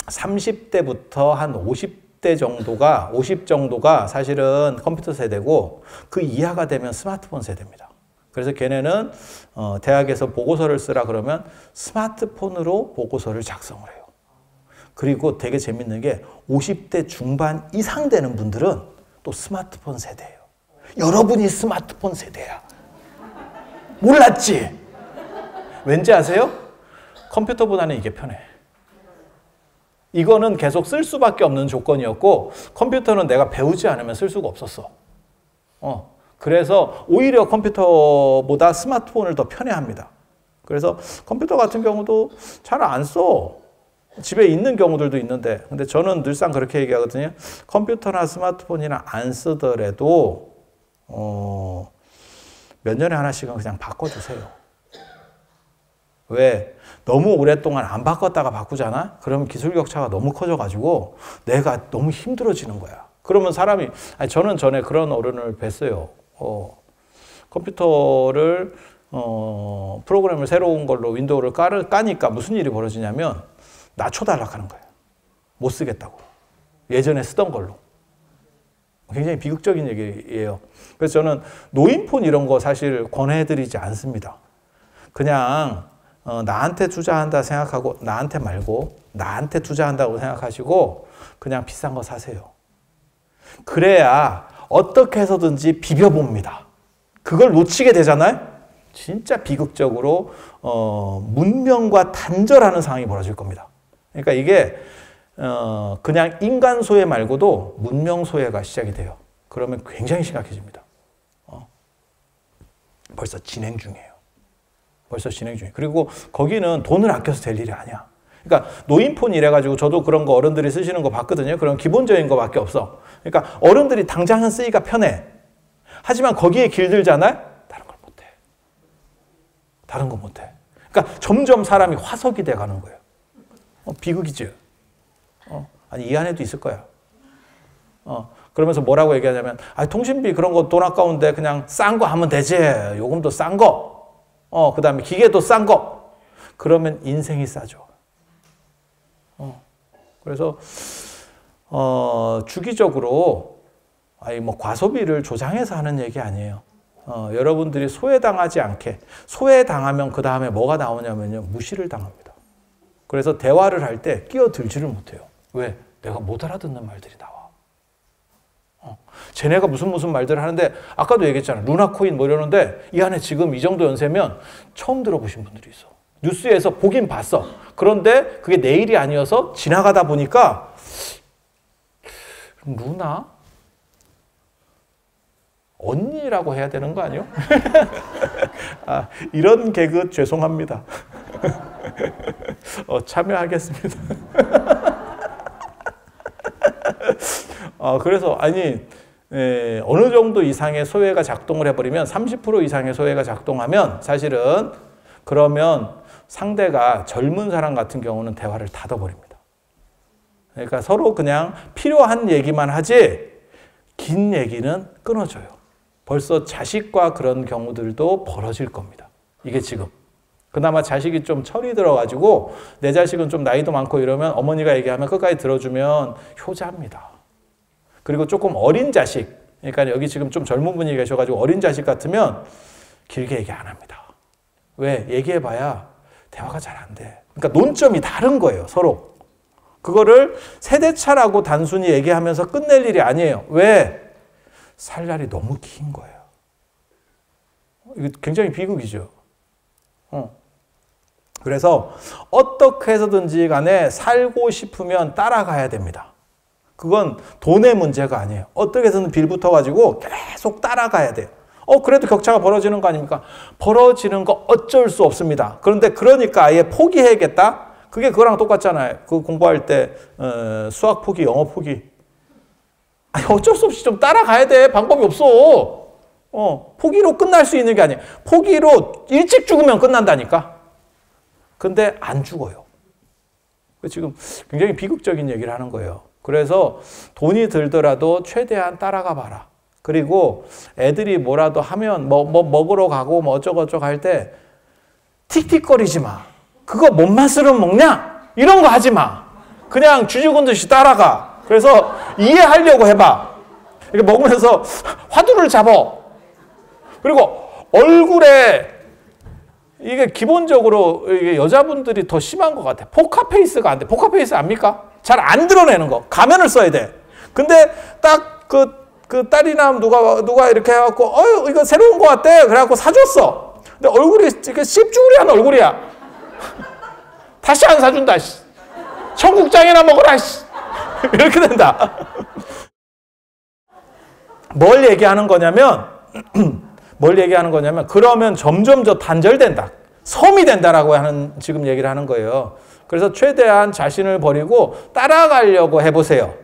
30대부터 한 50대 정도가 50 정도가 사실은 컴퓨터 세대고 그 이하가 되면 스마트폰 세대입니다. 그래서 걔네는 대학에서 보고서를 쓰라 그러면 스마트폰으로 보고서를 작성을 해요. 그리고 되게 재밌는 게 50대 중반 이상 되는 분들은 또 스마트폰 세대예요. 여러분이 스마트폰 세대야. 몰랐지? 왠지 아세요? 컴퓨터보다는 이게 편해. 이거는 계속 쓸 수밖에 없는 조건이었고 컴퓨터는 내가 배우지 않으면 쓸 수가 없었어. 그래서 오히려 컴퓨터보다 스마트폰을 더 편해합니다. 그래서 컴퓨터 같은 경우도 잘 안 써. 집에 있는 경우들도 있는데 근데 저는 늘상 그렇게 얘기하거든요. 컴퓨터나 스마트폰이나 안 쓰더라도 몇 년에 하나씩은 그냥 바꿔주세요. 왜? 너무 오랫동안 안 바꿨다가 바꾸잖아? 그러면 기술 격차가 너무 커져가지고 내가 너무 힘들어지는 거야. 그러면 사람이, 저는 전에 그런 어른을 뵀어요. 컴퓨터를, 프로그램을 새로운 걸로 윈도우를 까니까 무슨 일이 벌어지냐면 낮춰달라고 하는 거예요. 못 쓰겠다고. 예전에 쓰던 걸로. 굉장히 비극적인 얘기예요. 그래서 저는 노인폰 이런 거 사실 권해드리지 않습니다. 그냥 나한테 투자한다 생각하고 나한테 말고 나한테 투자한다고 생각하시고 그냥 비싼 거 사세요. 그래야 어떻게 해서든지 비벼봅니다. 그걸 놓치게 되잖아요. 진짜 비극적으로 문명과 단절하는 상황이 벌어질 겁니다. 그러니까 이게 그냥 인간 소외 말고도 문명 소외가 시작이 돼요. 그러면 굉장히 심각해집니다. 벌써 진행 중이에요. 벌써 진행 중이에요. 그리고 거기는 돈을 아껴서 될 일이 아니야. 그러니까 노인폰 이래가지고 저도 그런 거 어른들이 쓰시는 거 봤거든요. 그런 기본적인 거밖에 없어. 그러니까 어른들이 당장은 쓰기가 편해. 하지만 거기에 길들잖아요. 다른 걸 못해. 다른 거 못해. 그러니까 점점 사람이 화석이 돼가는 거예요. 비극이죠. 아니 이 안에도 있을 거야. 그러면서 뭐라고 얘기하냐면 통신비 그런 거 돈 아까운데 그냥 싼 거 하면 되지. 요금도 싼 거. 그 다음에 기계도 싼 거. 그러면 인생이 싸죠. 그래서 주기적으로 뭐 과소비를 조장해서 하는 얘기 아니에요. 여러분들이 소외당하지 않게. 소외당하면 그 다음에 뭐가 나오냐면요. 무시를 당합니다. 그래서 대화를 할 때 끼어들지를 못해요. 왜? 내가 못 알아듣는 말들이 나와. 쟤네가 무슨 말들을 하는데 아까도 얘기했잖아. 루나코인 뭐 이러는데 이 안에 지금 이 정도 연세면 처음 들어보신 분들이 있어. 뉴스에서 보긴 봤어. 그런데 그게 내 일이 아니어서 지나가다 보니까 루나? 언니라고 해야 되는 거 아니요? 이런 개그 죄송합니다. 참여하겠습니다. 그래서 어느 정도 이상의 소외가 작동을 해버리면 30% 이상의 소외가 작동하면 사실은 그러면 상대가 젊은 사람 같은 경우는 대화를 닫아버립니다. 그러니까 서로 그냥 필요한 얘기만 하지 긴 얘기는 끊어져요. 벌써 자식과 그런 경우들도 벌어질 겁니다. 이게 지금. 그나마 자식이 좀 철이 들어가지고 내 자식은 좀 나이도 많고 이러면 어머니가 얘기하면 끝까지 들어주면 효자입니다. 그리고 조금 어린 자식, 그러니까 여기 지금 좀 젊은 분이 계셔가지고 어린 자식 같으면 길게 얘기 안 합니다. 왜? 얘기해봐야 대화가 잘 안 돼. 그러니까 논점이 다른 거예요, 서로. 그거를 세대차라고 단순히 얘기하면서 끝낼 일이 아니에요. 왜? 살 날이 너무 긴 거예요. 이거 굉장히 비극이죠. 그래서 어떻게 해서든지 간에 살고 싶으면 따라가야 됩니다. 그건 돈의 문제가 아니에요. 어떻게 해서든 빌붙어가지고 계속 따라가야 돼요. 그래도 격차가 벌어지는 거 아닙니까? 벌어지는 거 어쩔 수 없습니다. 그런데 그러니까 아예 포기해야겠다? 그게 그거랑 똑같잖아요. 그 공부할 때 수학 포기, 영어 포기. 어쩔 수 없이 좀 따라가야 돼. 방법이 없어. 포기로 끝날 수 있는 게 아니에요. 포기로 일찍 죽으면 끝난다니까. 근데 안 죽어요. 지금 굉장히 비극적인 얘기를 하는 거예요. 그래서 돈이 들더라도 최대한 따라가 봐라. 그리고 애들이 뭐라도 하면 뭐 먹으러 가고 뭐 어쩌고저쩌고 할 때 틱틱거리지 마. 그거 뭔 맛으로 먹냐? 이런 거 하지 마. 그냥 쥐죽은 듯이 따라가. 그래서 이해하려고 해봐. 이렇게 먹으면서 화두를 잡어. 그리고 얼굴에 이게 기본적으로 이게 여자분들이 더 심한 것 같아. 포카페이스가 안 돼. 포카페이스 압니까? 잘 안 드러내는 거. 가면을 써야 돼. 근데 딱 그 딸이나 누가 이렇게 해갖고, 이거 새로운 거 같대. 그래갖고 사줬어. 근데 얼굴이 이렇게 씹쭈구리한 얼굴이야. 다시 안 사준다. 청국장이나 먹어라. 이렇게 된다. 뭘 얘기하는 거냐면, 그러면 점점 더 단절된다. 섬이 된다라고 지금 얘기를 하는 거예요. 그래서 최대한 자신을 버리고 따라가려고 해보세요.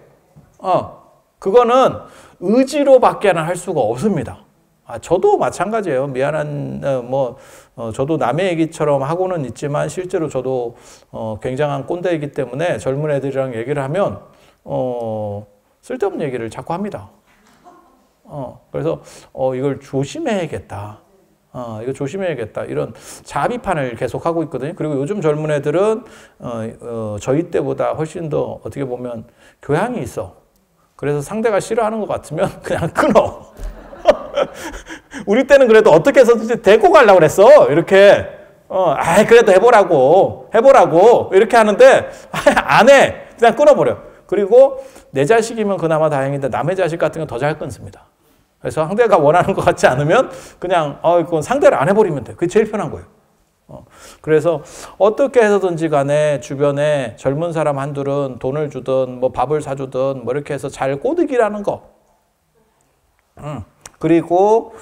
그거는 의지로밖에는 할 수가 없습니다. 저도 마찬가지예요. 저도 남의 얘기처럼 하고는 있지만 실제로 저도 굉장한 꼰대이기 때문에 젊은 애들이랑 얘기를 하면 쓸데없는 얘기를 자꾸 합니다. 그래서 이걸 조심해야겠다. 이거 조심해야겠다. 이런 자비판을 계속하고 있거든요. 그리고 요즘 젊은 애들은 저희 때보다 훨씬 더 어떻게 보면 교양이 있어. 그래서 상대가 싫어하는 것 같으면 그냥 끊어. 우리 때는 그래도 어떻게 해서든지 데리고 가려고 그랬어. 이렇게. 그래도 해보라고. 이렇게 하는데, 안 해. 그냥 끊어버려. 그리고 내 자식이면 그나마 다행인데 남의 자식 같은 건 더 잘 끊습니다. 그래서 상대가 원하는 것 같지 않으면 그냥, 그건 상대를 안 해버리면 돼. 그게 제일 편한 거예요. 그래서 어떻게 해서든지 간에 주변에 젊은 사람 한둘은 돈을 주든 뭐 밥을 사주든 뭐 이렇게 해서 잘 꼬드기라는 거. 그리고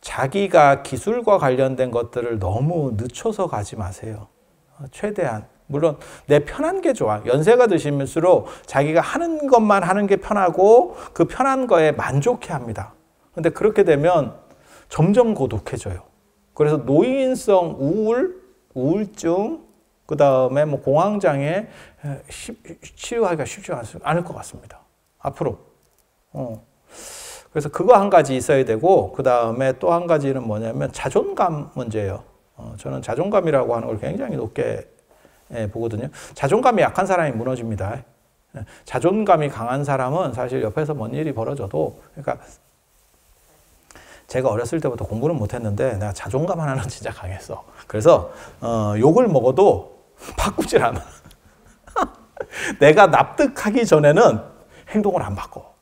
자기가 기술과 관련된 것들을 너무 늦춰서 가지 마세요. 최대한. 물론 내 편한 게 좋아. 연세가 드시면서록 자기가 하는 것만 하는 게 편하고 그 편한 거에 만족해 합니다. 근데 그렇게 되면 점점 고독해져요. 그래서 노인성 우울증, 그 다음에 뭐 공황장애 치유하기가 쉽지 않을 것 같습니다. 앞으로. 그래서 그거 한 가지 있어야 되고, 그 다음에 또 한 가지는 뭐냐면 자존감 문제예요. 저는 자존감이라고 하는 걸 굉장히 높게 보거든요. 자존감이 약한 사람이 무너집니다. 자존감이 강한 사람은 사실 옆에서 뭔 일이 벌어져도, 그러니까 제가 어렸을 때부터 공부는 못했는데 내가 자존감 하나는 진짜 강했어. 그래서 욕을 먹어도 바꾸질 않아. 내가 납득하기 전에는 행동을 안 바꿔.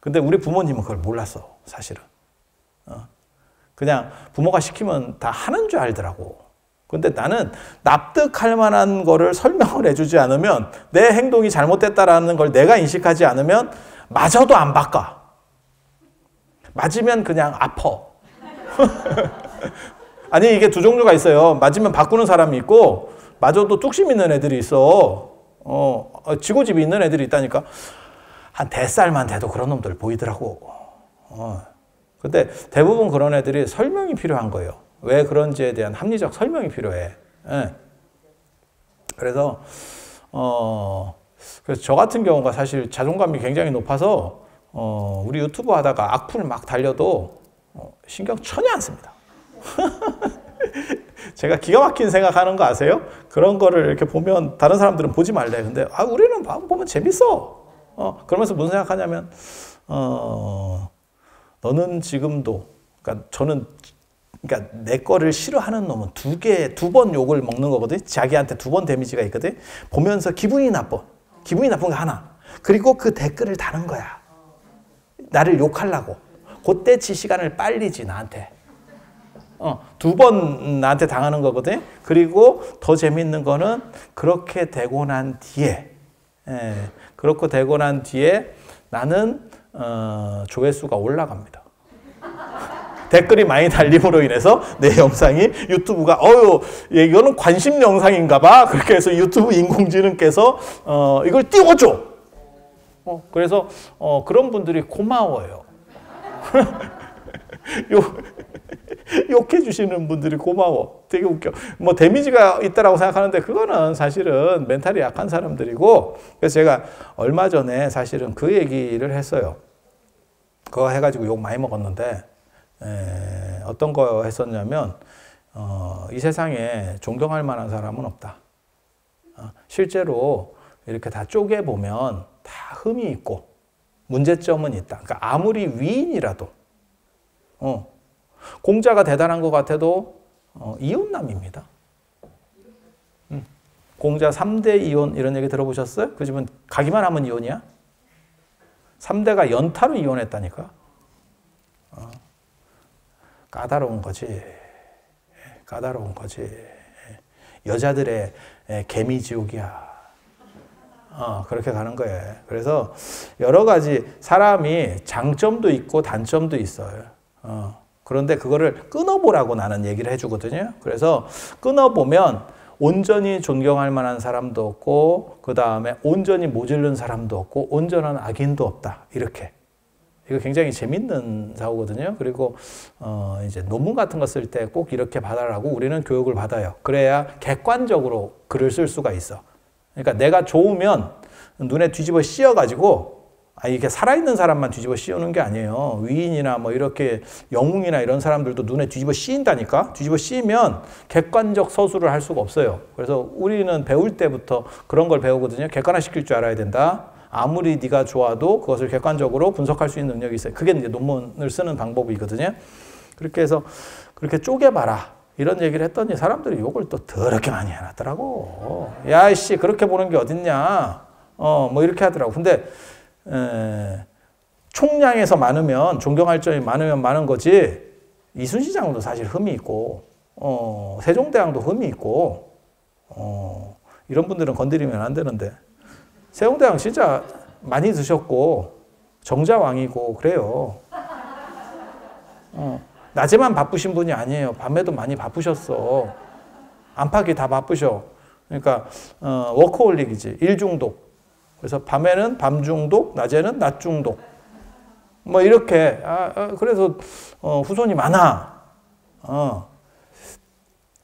근데 우리 부모님은 그걸 몰랐어, 사실은. 그냥 부모가 시키면 다 하는 줄 알더라고. 근데 나는 납득할 만한 거를 설명을 해주지 않으면, 내 행동이 잘못됐다라는 걸 내가 인식하지 않으면 맞아도 안 바꿔. 맞으면 그냥 아파. 아니, 이게 두 종류가 있어요. 맞으면 바꾸는 사람이 있고, 맞아도 뚝심 있는 애들이 있어. 지고집이 있는 애들이 있다니까. 한 대살만 돼도 그런 놈들 보이더라고. 근데 대부분 그런 애들이 설명이 필요한 거예요. 왜 그런지에 대한 합리적 설명이 필요해. 그래서 저 같은 경우가 사실 자존감이 굉장히 높아서 우리 유튜브 하다가 악플 막 달려도 신경 전혀 안 씁니다. 제가 기가 막힌 생각하는 거 아세요? 그런 거를 이렇게 보면 다른 사람들은 보지 말래. 근데 우리는 보면 재밌어. 그러면서 무슨 생각하냐면 너는 지금도, 그러니까 저는, 그러니까 내 거를 싫어하는 놈은 두 번 욕을 먹는 거거든. 자기한테 2번 데미지가 있거든. 보면서 기분이 나쁜 거 하나. 그리고 그 댓글을 다는 거야. 나를 욕하려고. 그때 지 시간을 빨리지, 나한테. 2번 나한테 당하는 거거든. 그리고 더 재밌는 거는 그렇게 되고 난 뒤에, 나는 조회수가 올라갑니다. 댓글이 많이 달림으로 인해서 내 영상이 유튜브가 이거는 관심 영상인가 봐. 그렇게 해서 유튜브 인공지능께서 이걸 띄워줘. 그래서 그런 분들이 고마워요. 욕해 주시는 분들이 고마워. 되게 웃겨. 뭐 데미지가 있다라고 생각하는데 그거는 사실은 멘탈이 약한 사람들이고, 그래서 제가 얼마 전에 사실은 그 얘기를 했어요. 그거 해가지고 욕 많이 먹었는데, 어떤 거 했었냐면, 이 세상에 존경할 만한 사람은 없다. 실제로 이렇게 다 쪼개보면 다 흠이 있고 문제점은 있다. 그러니까 아무리 위인이라도 공자가 대단한 것 같아도 이혼남입니다. 공자 3대 이혼 이런 얘기 들어보셨어요? 그 집은 가기만 하면 이혼이야? 3대가 연타로 이혼했다니까. 까다로운 거지. 까다로운 거지. 여자들의 개미지옥이야. 그렇게 가는 거예요. 그래서 여러 가지 사람이 장점도 있고 단점도 있어요. 그런데 그거를 끊어보라고 나는 얘기를 해주거든요. 그래서 끊어보면 온전히 존경할 만한 사람도 없고 그 다음에 온전히 모질른 사람도 없고 온전한 악인도 없다. 이렇게. 이거 굉장히 재밌는 사고거든요. 그리고 이제 논문 같은 거 쓸 때 꼭 이렇게 받아라고 우리는 교육을 받아요. 그래야 객관적으로 글을 쓸 수가 있어. 그러니까 내가 좋으면 눈에 뒤집어 씌워가지고 이렇게 살아있는 사람만 뒤집어 씌우는 게 아니에요. 위인이나 뭐 이렇게 영웅이나 이런 사람들도 눈에 뒤집어 씌인다니까. 뒤집어 씌우면 객관적 서술을 할 수가 없어요. 그래서 우리는 배울 때부터 그런 걸 배우거든요. 객관화시킬 줄 알아야 된다. 아무리 네가 좋아도 그것을 객관적으로 분석할 수 있는 능력이 있어요. 그게 이제 논문을 쓰는 방법이거든요. 그렇게 해서 그렇게 쪼개봐라. 이런 얘기를 했더니 사람들이 욕을 또 더럽게 많이 해놨더라고. 야, 씨, 그렇게 보는 게 어딨냐. 뭐 이렇게 하더라고. 근데 총량에서 많으면 존경할 점이 많으면 많은 거지. 이순시장도 사실 흠이 있고 세종대왕도 흠이 있고 이런 분들은 건드리면 안 되는데 세종대왕 진짜 많이 드셨고 정자왕이고 그래요. 낮에만 바쁘신 분이 아니에요. 밤에도 많이 바쁘셨어. 안팎이 다 바쁘셔. 그러니까 워커홀릭이지. 일중독. 그래서 밤에는 밤 중독, 낮에는 낮 중독. 뭐 이렇게 그래서 후손이 많아.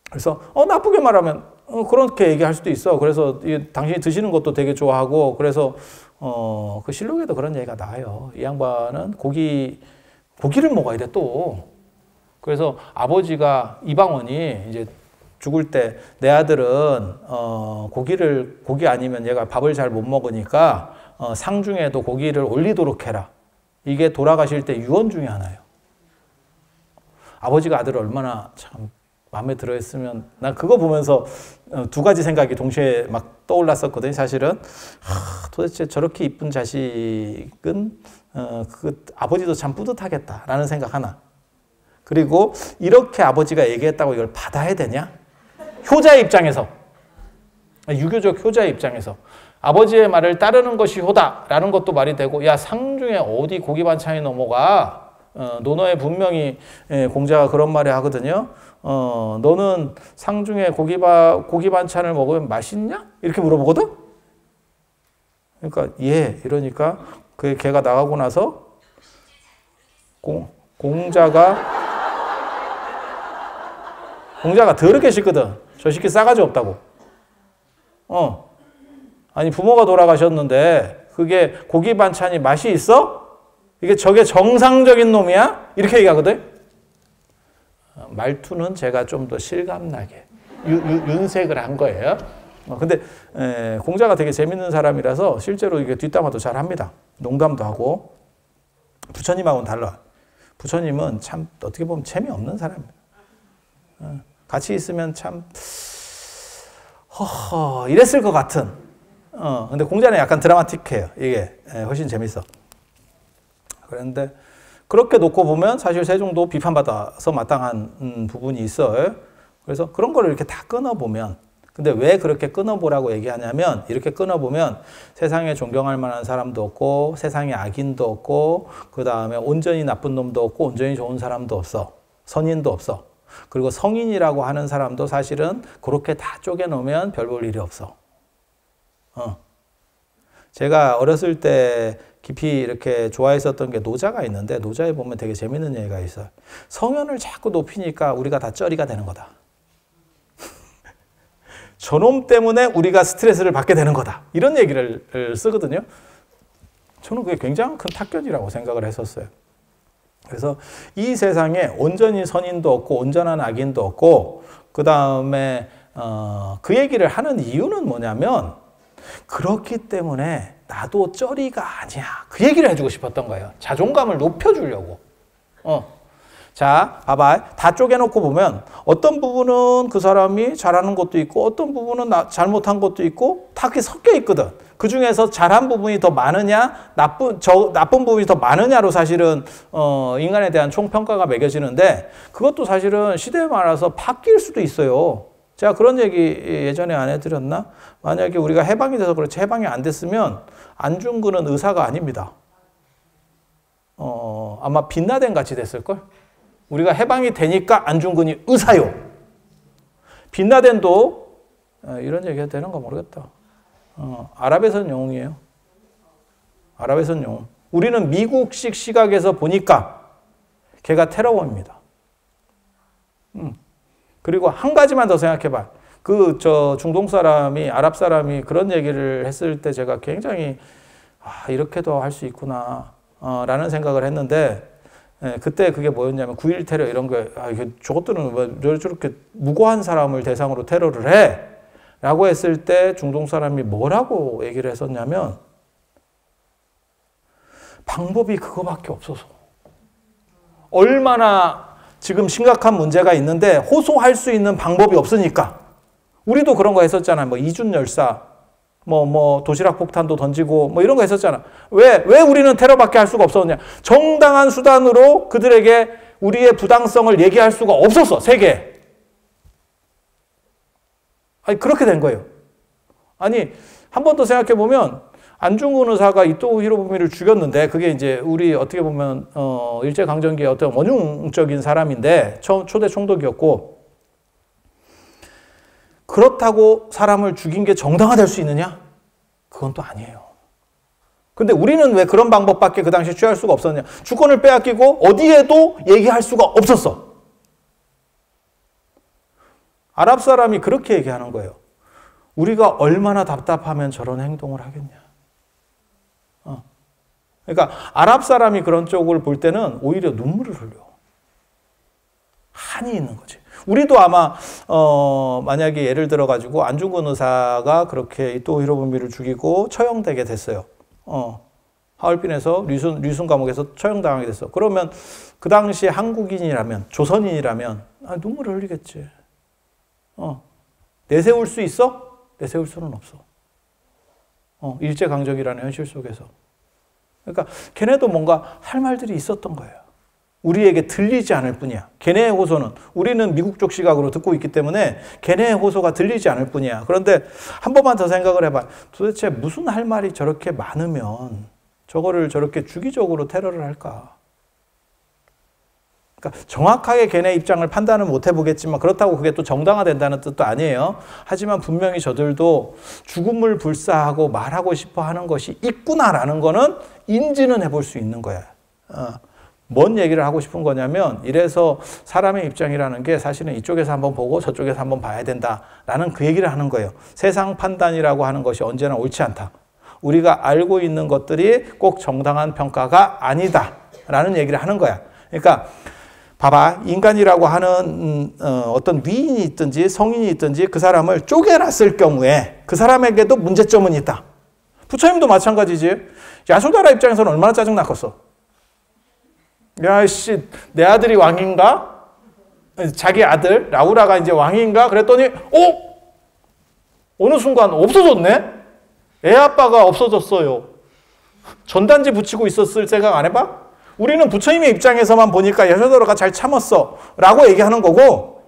그래서 나쁘게 말하면 그렇게 얘기할 수도 있어. 그래서 당신이 드시는 것도 되게 좋아하고 그래서 그 실록에도 그런 얘기가 나와요. 이 양반은 고기를 먹어야 돼 또. 그래서 아버지가 이방원이 이제 죽을 때 내 아들은 고기 아니면 얘가 밥을 잘 못 먹으니까 상중에도 고기를 올리도록 해라. 이게 돌아가실 때 유언 중에 하나예요. 아버지가 아들을 얼마나 참 마음에 들어 했으면 난 그거 보면서 두 가지 생각이 동시에 막 떠올랐었거든요. 사실은 도대체 저렇게 이쁜 자식은 그 아버지도 참 뿌듯하겠다라는 생각 하나. 그리고 이렇게 아버지가 얘기했다고 이걸 받아야 되냐? 효자의 입장에서, 유교적 효자의 입장에서 아버지의 말을 따르는 것이 효다라는 것도 말이 되고, 야, 상중에 어디 고기 반찬이 넘어가? 논어에 분명히 공자가 그런 말을 하거든요. 너는 상중에 고기 반찬을 먹으면 맛있냐? 이렇게 물어보거든? 그러니까 이러니까 걔가 나가고 나서 공자가 더럽게 싫거든. 저 새끼 싸가지 없다고. 아니 부모가 돌아가셨는데 그게 고기 반찬이 맛이 있어? 저게 정상적인 놈이야? 이렇게 얘기하거든. 말투는 제가 좀 더 실감나게 윤색을 한 거예요. 근데 공자가 되게 재밌는 사람이라서 실제로 이게 뒷담화도 잘 합니다. 농담도 하고. 부처님하고는 달라. 부처님은 참 어떻게 보면 재미없는 사람입니다. 같이 있으면 참 허허 이랬을 것 같은. 근데 공자는 약간 드라마틱해요. 이게 훨씬 재밌어. 그런데 그렇게 놓고 보면 사실 세종도 비판받아서 마땅한 부분이 있어요. 그래서 그런 거를 이렇게 다 끊어보면, 근데 왜 그렇게 끊어보라고 얘기하냐면, 이렇게 끊어보면 세상에 존경할 만한 사람도 없고 세상에 악인도 없고 그 다음에 온전히 나쁜 놈도 없고 온전히 좋은 사람도 없어. 선인도 없어. 그리고 성인이라고 하는 사람도 사실은 그렇게 다 쪼개놓으면 별 볼 일이 없어. 제가 어렸을 때 깊이 이렇게 좋아했었던 게 노자가 있는데, 노자에 보면 되게 재밌는 얘기가 있어요. 성현을 자꾸 높이니까 우리가 다 쩌리가 되는 거다. 저놈 때문에 우리가 스트레스를 받게 되는 거다. 이런 얘기를 쓰거든요. 저는 그게 굉장히 큰 탁견이라고 생각을 했었어요. 그래서 이 세상에 온전히 선인도 없고 온전한 악인도 없고, 그 다음에 그 얘기를 하는 이유는 뭐냐면, 그렇기 때문에 나도 쩌리가 아니야. 그 얘기를 해주고 싶었던 거예요. 자존감을 높여주려고. 자, 봐봐. 다 쪼개놓고 보면 어떤 부분은 그 사람이 잘하는 것도 있고 어떤 부분은 잘못한 것도 있고 다 그게 섞여 있거든. 그 중에서 잘한 부분이 더 많으냐, 나쁜 부분이 더 많으냐로 사실은 인간에 대한 총평가가 매겨지는데 그것도 사실은 시대에 따라서 바뀔 수도 있어요. 제가 그런 얘기 예전에 안 해드렸나? 만약에 우리가 해방이 돼서 그렇지 해방이 안 됐으면 안중근은 의사가 아닙니다. 아마 빈라덴 같이 됐을걸? 우리가 해방이 되니까 안중근이 의사요. 빈라덴도 이런 얘기 해도 되는가 모르겠다. 아랍에서는 영웅이에요. 아랍에서는 영웅. 우리는 미국식 시각에서 보니까 걔가 테러범입니다. 그리고 한 가지만 더 생각해봐. 중동 사람이, 아랍 사람이 그런 얘기를 했을 때 제가 굉장히, 이렇게도 할 수 있구나, 라는 생각을 했는데, 그때 그게 뭐였냐면 9.11 테러 이런 거, 저것들은 왜 저렇게 무고한 사람을 대상으로 테러를 해? 라고 했을 때 중동 사람이 뭐라고 얘기를 했었냐면, 방법이 그거밖에 없어서. 얼마나 지금 심각한 문제가 있는데 호소할 수 있는 방법이 없으니까. 우리도 그런 거 했었잖아요. 뭐 이준 열사, 도시락 폭탄도 던지고 이런 거 했었잖아. 왜 우리는 테러밖에 할 수가 없었냐? 정당한 수단으로 그들에게 우리의 부당성을 얘기할 수가 없었어. 세계에. 아니 그렇게 된 거예요. 아니 한 번 더 생각해 보면 안중근 의사가 이토 히로부미를 죽였는데 그게 이제 우리 어떻게 보면 일제강점기의 어떤 원흉적인 사람인데 초대 총독이었고 그렇다고 사람을 죽인 게 정당화될 수 있느냐? 그건 또 아니에요. 근데 우리는 왜 그런 방법밖에 그 당시에 취할 수가 없었냐? 주권을 빼앗기고 어디에도 얘기할 수가 없었어. 아랍 사람이 그렇게 얘기하는 거예요. 우리가 얼마나 답답하면 저런 행동을 하겠냐. 그러니까 아랍 사람이 그런 쪽을 볼 때는 오히려 눈물을 흘려. 한이 있는 거지. 우리도 아마 만약에 예를 들어 가지고 안중근 의사가 그렇게 이토 히로부미를 죽이고 처형되게 됐어요. 하얼빈에서 류순 감옥에서 처형당하게 됐어. 그러면 그 당시에 한국인이라면 조선인이라면 눈물을 흘리겠지. 내세울 수 있어? 내세울 수는 없어. 일제강점기라는 현실 속에서. 그러니까 걔네도 뭔가 할 말들이 있었던 거예요. 우리에게 들리지 않을 뿐이야. 걔네의 호소는 우리는 미국 쪽 시각으로 듣고 있기 때문에 걔네의 호소가 들리지 않을 뿐이야. 그런데 한 번만 더 생각을 해봐. 도대체 무슨 할 말이 저렇게 많으면 저거를 저렇게 주기적으로 테러를 할까? 그러니까 정확하게 걔네 입장을 판단을 못 해보겠지만 그렇다고 그게 또 정당화된다는 뜻도 아니에요. 하지만 분명히 저들도 죽음을 불사하고 말하고 싶어 하는 것이 있구나라는 거는 인지는 해볼 수 있는 거야. 뭔 얘기를 하고 싶은 거냐면 이래서 사람의 입장이라는 게 사실은 이쪽에서 한번 보고 저쪽에서 한번 봐야 된다라는 그 얘기를 하는 거예요. 세상 판단이라고 하는 것이 언제나 옳지 않다. 우리가 알고 있는 것들이 꼭 정당한 평가가 아니다라는 얘기를 하는 거야. 그러니까 봐봐. 인간이라고 하는 어떤 위인이 있든지 성인이 있든지 그 사람을 쪼개놨을 경우에 그 사람에게도 문제점은 있다. 부처님도 마찬가지지. 야소다라 입장에서는 얼마나 짜증났겠어. 야, 씨, 내 아들이 왕인가? 자기 아들, 라우라가 이제 왕인가? 그랬더니, 어느 순간 없어졌네? 애 아빠가 없어졌어요. 전단지 붙이고 있었을 생각 안 해봐? 우리는 부처님의 입장에서만 보니까 야쇼다라가 잘 참았어. 라고 얘기하는 거고,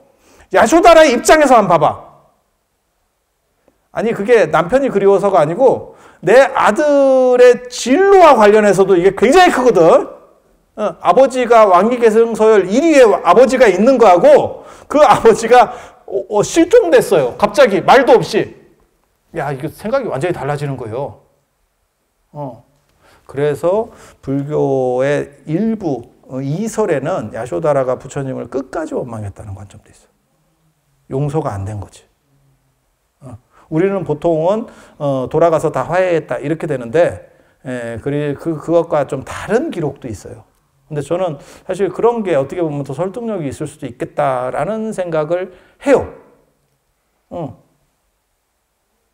야쇼다라의 입장에서만 봐봐. 아니, 그게 남편이 그리워서가 아니고, 내 아들의 진로와 관련해서도 이게 굉장히 크거든. 아버지가 왕위계승서열 1위에 아버지가 있는 거하고 그 아버지가 실종됐어요. 갑자기 말도 없이. 야, 이거 생각이 완전히 달라지는 거예요. 그래서 불교의 일부 이설에는 야쇼다라가 부처님을 끝까지 원망했다는 관점도 있어요. 용서가 안 된 거지. 우리는 보통은 돌아가서 다 화해했다 이렇게 되는데 그것과 좀 다른 기록도 있어요. 근데 저는 사실 그런 게 어떻게 보면 더 설득력이 있을 수도 있겠다라는 생각을 해요.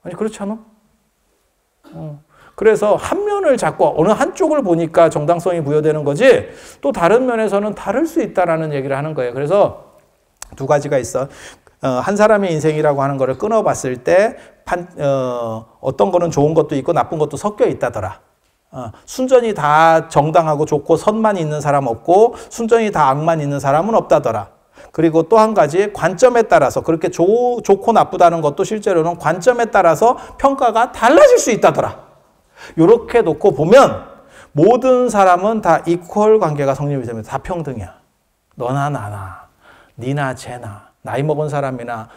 아니, 그렇지 않아? 그래서 한 면을 잡고 어느 한쪽을 보니까 정당성이 부여되는 거지 또 다른 면에서는 다를 수 있다라는 얘기를 하는 거예요. 그래서 두 가지가 있어. 한 사람의 인생이라고 하는 거를 끊어봤을 때 어떤 거는 좋은 것도 있고 나쁜 것도 섞여 있다더라. 순전히 다 정당하고 좋고 선만 있는 사람 없고 순전히 다 악만 있는 사람은 없다더라. 그리고 또 한 가지 관점에 따라서 그렇게 좋고 나쁘다는 것도 실제로는 관점에 따라서 평가가 달라질 수 있다더라. 이렇게 놓고 보면 모든 사람은 다 이퀄 관계가 성립이 됩니다. 다 평등이야. 너나 나나 니나 쟤나 나이 먹은 사람이나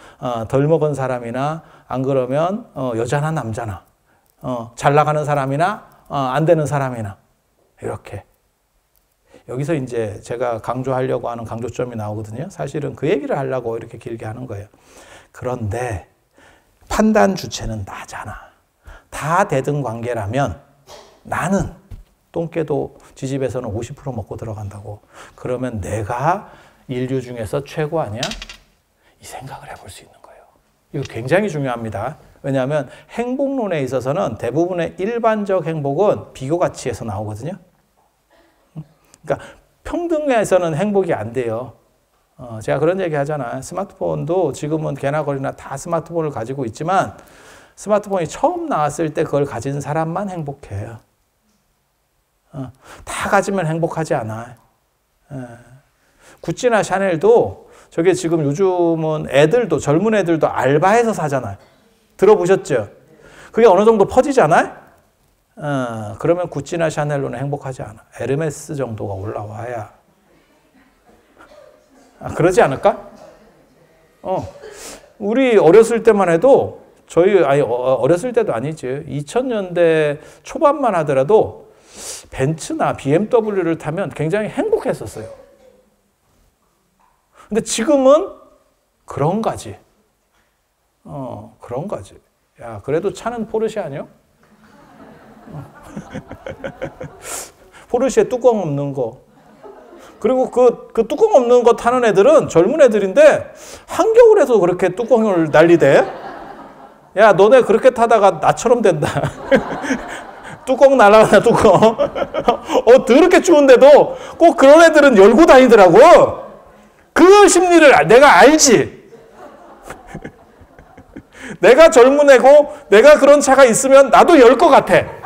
덜 먹은 사람이나 안 그러면 여자나 남자나 잘 나가는 사람이나 안 되는 사람이나 이렇게 여기서 이제 제가 강조하려고 하는 강조점이 나오거든요. 사실은 그 얘기를 하려고 이렇게 길게 하는 거예요. 그런데 판단 주체는 나잖아. 다 대등 관계라면 나는 똥개도 지집에서는 50% 먹고 들어간다고. 그러면 내가 인류 중에서 최고 아니야? 이 생각을 해볼 수 있는 거예요. 이거 굉장히 중요합니다. 왜냐하면 행복론에 있어서는 대부분의 일반적 행복은 비교가치에서 나오거든요. 그러니까 평등에서는 행복이 안 돼요. 제가 그런 얘기 하잖아요. 스마트폰도 지금은 개나 거리나 다 스마트폰을 가지고 있지만 스마트폰이 처음 나왔을 때 그걸 가진 사람만 행복해요. 다 가지면 행복하지 않아. 구찌나 샤넬도 저게 지금 요즘은 애들도 젊은 애들도 알바해서 사잖아요. 들어보셨죠? 그게 어느 정도 퍼지잖아요? 그러면 구찌나 샤넬로는 행복하지 않아. 에르메스 정도가 올라와야. 그러지 않을까? 우리 어렸을 때만 해도 어렸을 때도 아니지. 2000년대 초반만 하더라도 벤츠나 BMW를 타면 굉장히 행복했었어요. 근데 지금은 그런 가지. 그런 가지. 야, 그래도 차는 포르쉐 아니요? 포르쉐 뚜껑 없는 거. 그리고 그 뚜껑 없는 거 타는 애들은 젊은 애들인데 한겨울에도 그렇게 뚜껑을 날리대. 야, 너네 그렇게 타다가 나처럼 된다. 뚜껑 날아가나 뚜껑. 더럽게 추운데도 꼭 그런 애들은 열고 다니더라고. 그 심리를 내가 알지. 내가 젊은 애고 내가 그런 차가 있으면 나도 열 것 같아.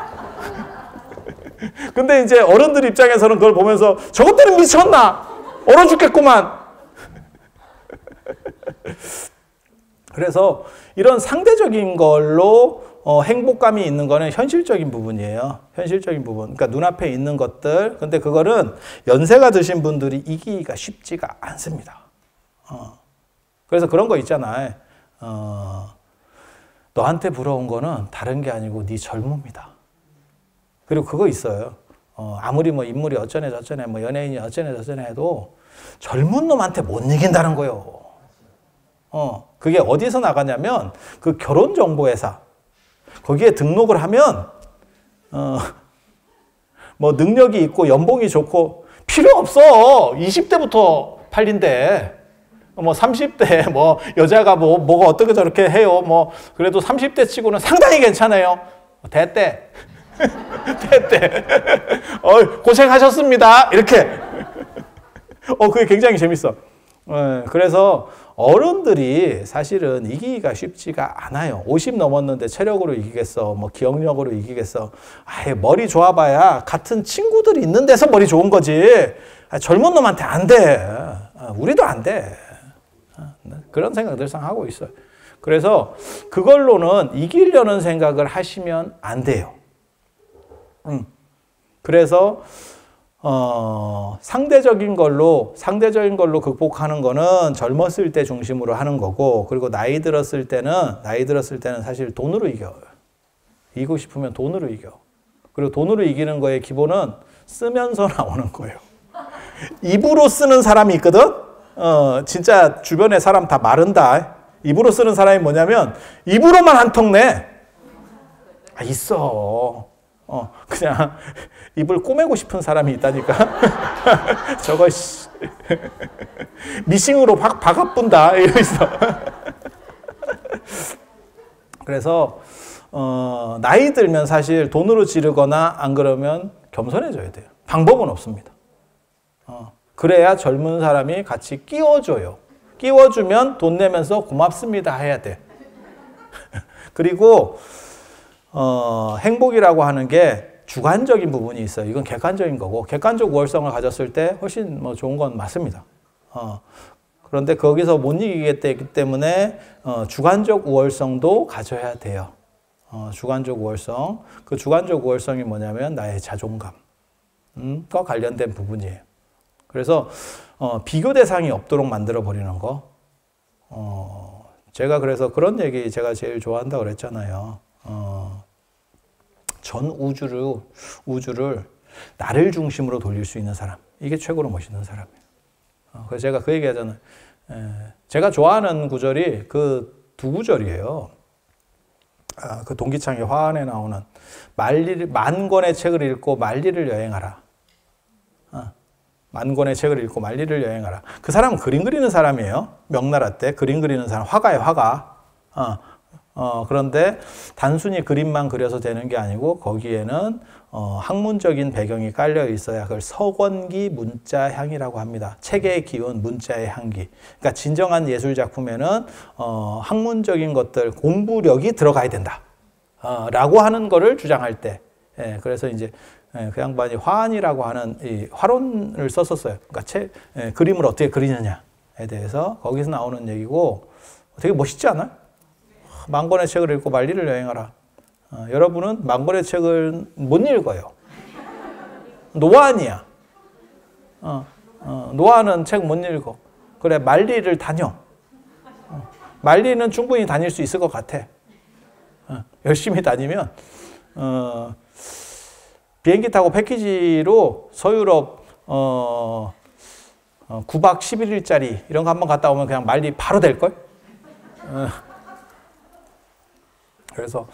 근데 이제 어른들 입장에서는 그걸 보면서 저것들은 미쳤나? 얼어 죽겠구만. 그래서 이런 상대적인 걸로 행복감이 있는 거는 현실적인 부분이에요. 현실적인 부분. 그러니까 눈앞에 있는 것들. 근데 그거는 연세가 드신 분들이 이기기가 쉽지가 않습니다. 그래서 그런 거 있잖아요. 너한테 부러운 거는 다른 게 아니고 네 젊음이다. 그리고 그거 있어요. 아무리 뭐 인물이 어쩌네 저쩌네 뭐 연예인이 어쩌네 저쩌네 해도 젊은 놈한테 못 이긴다는 거예요. 그게 어디서 나가냐면 그 결혼정보회사. 거기에 등록을 하면 뭐 능력이 있고 연봉이 좋고 필요 없어. 20대부터 팔린대. 뭐 30대 뭐 여자가 뭐가 어떻게 저렇게 해요. 뭐 그래도 30대 치고는 상당히 괜찮아요. 됐대. 됐대. 고생하셨습니다. 이렇게. 그게 굉장히 재밌어. 그래서 어른들이 사실은 이기기가 쉽지가 않아요. 50 넘었는데 체력으로 이기겠어. 뭐 기억력으로 이기겠어. 아예 머리 좋아봐야 같은 친구들이 있는 데서 머리 좋은 거지. 젊은 놈한테 안 돼. 우리도 안 돼. 그런 생각 늘상 하고 있어요. 그래서 그걸로는 이기려는 생각을 하시면 안 돼요. 그래서 상대적인 걸로 극복하는 거는 젊었을 때 중심으로 하는 거고, 그리고 나이 들었을 때는 사실 돈으로 이겨요. 이기고 싶으면 돈으로 이겨. 그리고 돈으로 이기는 거의 기본은 쓰면서 나오는 거예요. 입으로 쓰는 사람이 있거든? 진짜 주변에 사람 다 마른다. 입으로 쓰는 사람이 뭐냐면, 입으로만 한 통 내. 있어. 그냥 입을 꼬매고 싶은 사람이 있다니까. 저거 미싱으로 박아뿐다 이러고 있어. 그래서 나이 들면 사실 돈으로 지르거나 안 그러면 겸손해져야 돼요. 방법은 없습니다. 그래야 젊은 사람이 같이 끼워줘요. 끼워주면 돈 내면서 고맙습니다 해야 돼. 그리고 행복이라고 하는 게 주관적인 부분이 있어요. 이건 객관적인 거고, 객관적 우월성을 가졌을 때 훨씬 뭐 좋은 건 맞습니다. 그런데 거기서 못 이기겠기 때문에 주관적 우월성도 가져야 돼요. 주관적 우월성. 그 주관적 우월성이 뭐냐면 나의 자존감과 관련된 부분이에요. 그래서 비교 대상이 없도록 만들어 버리는 거. 제가 그래서 그런 얘기 제가 제일 좋아한다고 그랬잖아요. 전 우주를 나를 중심으로 돌릴 수 있는 사람. 이게 최고로 멋있는 사람이에요. 그래서 제가 그 얘기 하잖아요. 제가 좋아하는 구절이 그 두 구절이에요. 그 동기창의 화환에 나오는 만 권의 책을 읽고 만리를 여행하라. 만 권의 책을 읽고 만리를 여행하라. 그 사람은 그림 그리는 사람이에요. 명나라 때 그림 그리는 사람, 화가예요, 화가. 그런데 단순히 그림만 그려서 되는 게 아니고 거기에는 학문적인 배경이 깔려 있어야 그걸 서권기 문자향이라고 합니다. 책의 기운, 문자의 향기. 그러니까 진정한 예술 작품에는 학문적인 것들, 공부력이 들어가야 된다. 라고 하는 거를 주장할 때, 그래서 이제 그 양반이 화환이라고 하는 이 화론을 썼었어요. 그러니까 그림을 어떻게 그리느냐에 대해서 거기서 나오는 얘기고 되게 멋있지 않아요? 만 권의 책을 읽고 만리를 여행하라. 여러분은 만 권의 책을 못 읽어요. 노안이야. 노안은 책 못 읽어. 그래, 만리를 다녀. 만리는 충분히 다닐 수 있을 것 같아. 열심히 다니면 비행기 타고 패키지로 서유럽 9박 11일짜리 이런 거 한번 갔다 오면 그냥 만리 바로 될걸? 그래서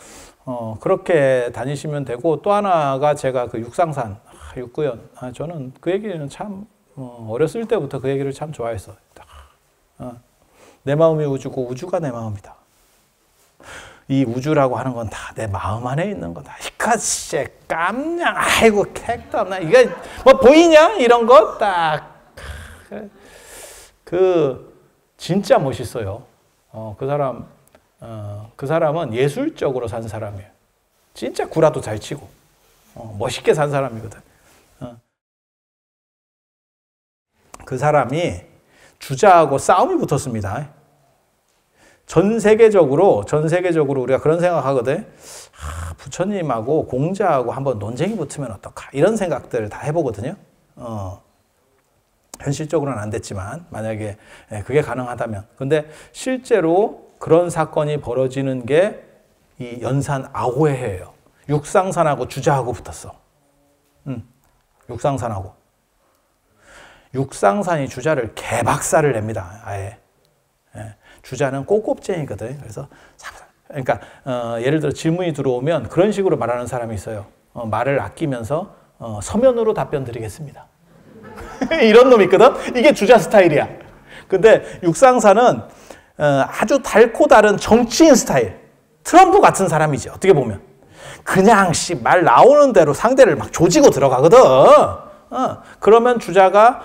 그렇게 다니시면 되고, 또 하나가 제가 그 육상산, 육구연, 저는 그 얘기는 참 어렸을 때부터 그 얘기를 참 좋아했어요. 내 마음이 우주고 우주가 내 마음이다. 이 우주라고 하는 건 다 내 마음 안에 있는 거다. 이카씨 깜냥 아이고 택도 없나 이게 뭐 보이냐 이런 거 딱 그 진짜 멋있어요. 그 사람은 예술적으로 산 사람이에요. 진짜 구라도 잘 치고 멋있게 산 사람이거든. 그 사람이 주자하고 싸움이 붙었습니다. 전 세계적으로 우리가 그런 생각하거든. 부처님하고 공자하고 한번 논쟁이 붙으면 어떨까? 이런 생각들을 다 해보거든요. 현실적으로는 안 됐지만 만약에 그게 가능하다면. 근데 실제로 그런 사건이 벌어지는 게 이 연산 아호해예요. 육상산하고 주자하고 붙었어. 육상산이 주자를 개박살을 냅니다. 아예. 주자는 꼬꼽쟁이거든. 그래서 그러니까 예를 들어 질문이 들어오면 그런 식으로 말하는 사람이 있어요. 말을 아끼면서 서면으로 답변 드리겠습니다. 이런 놈이 있거든. 이게 주자 스타일이야. 근데 육상사는 아주 달고 다른 정치인 스타일. 트럼프 같은 사람이지. 어떻게 보면. 그냥 말 나오는 대로 상대를 막 조지고 들어가거든. 그러면 주자가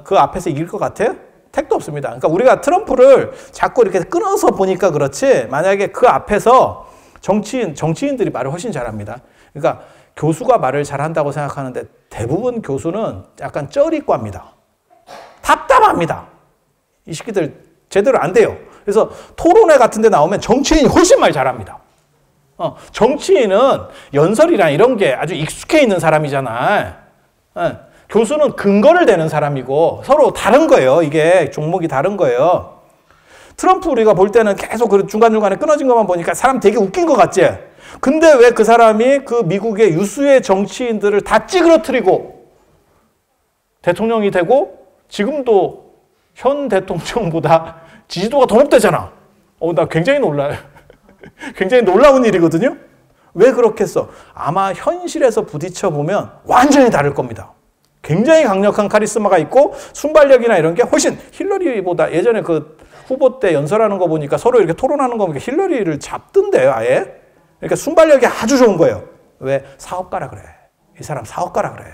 그 앞에서 이길 것 같아요? 택도 없습니다. 그러니까 우리가 트럼프를 자꾸 이렇게 끊어서 보니까 그렇지, 만약에 그 앞에서 정치인들이 말을 훨씬 잘합니다. 그러니까 교수가 말을 잘한다고 생각하는데 대부분 교수는 약간 쩌리과입니다. 답답합니다. 이 새끼들 제대로 안 돼요. 그래서 토론회 같은 데 나오면 정치인이 훨씬 말 잘합니다. 정치인은 연설이랑 이런 게 아주 익숙해 있는 사람이잖아. 교수는 근거를 대는 사람이고 서로 다른 거예요. 이게 종목이 다른 거예요. 트럼프 우리가 볼 때는 계속 그 중간중간에 끊어진 것만 보니까 사람 되게 웃긴 것 같지? 근데 왜 그 사람이 그 미국의 유수의 정치인들을 다 찌그러뜨리고 대통령이 되고 지금도 현 대통령보다 지지도가 더 높대잖아. 나 굉장히 놀라요. 굉장히 놀라운 일이거든요. 왜 그렇겠어? 아마 현실에서 부딪혀 보면 완전히 다를 겁니다. 굉장히 강력한 카리스마가 있고 순발력이나 이런 게 훨씬 힐러리보다, 예전에 그 후보 때 연설하는 거 보니까 서로 이렇게 토론하는 거 보니까 힐러리를 잡던데요, 아예. 그러니까 순발력이 아주 좋은 거예요. 왜? 사업가라 그래. 이 사람 사업가라 그래.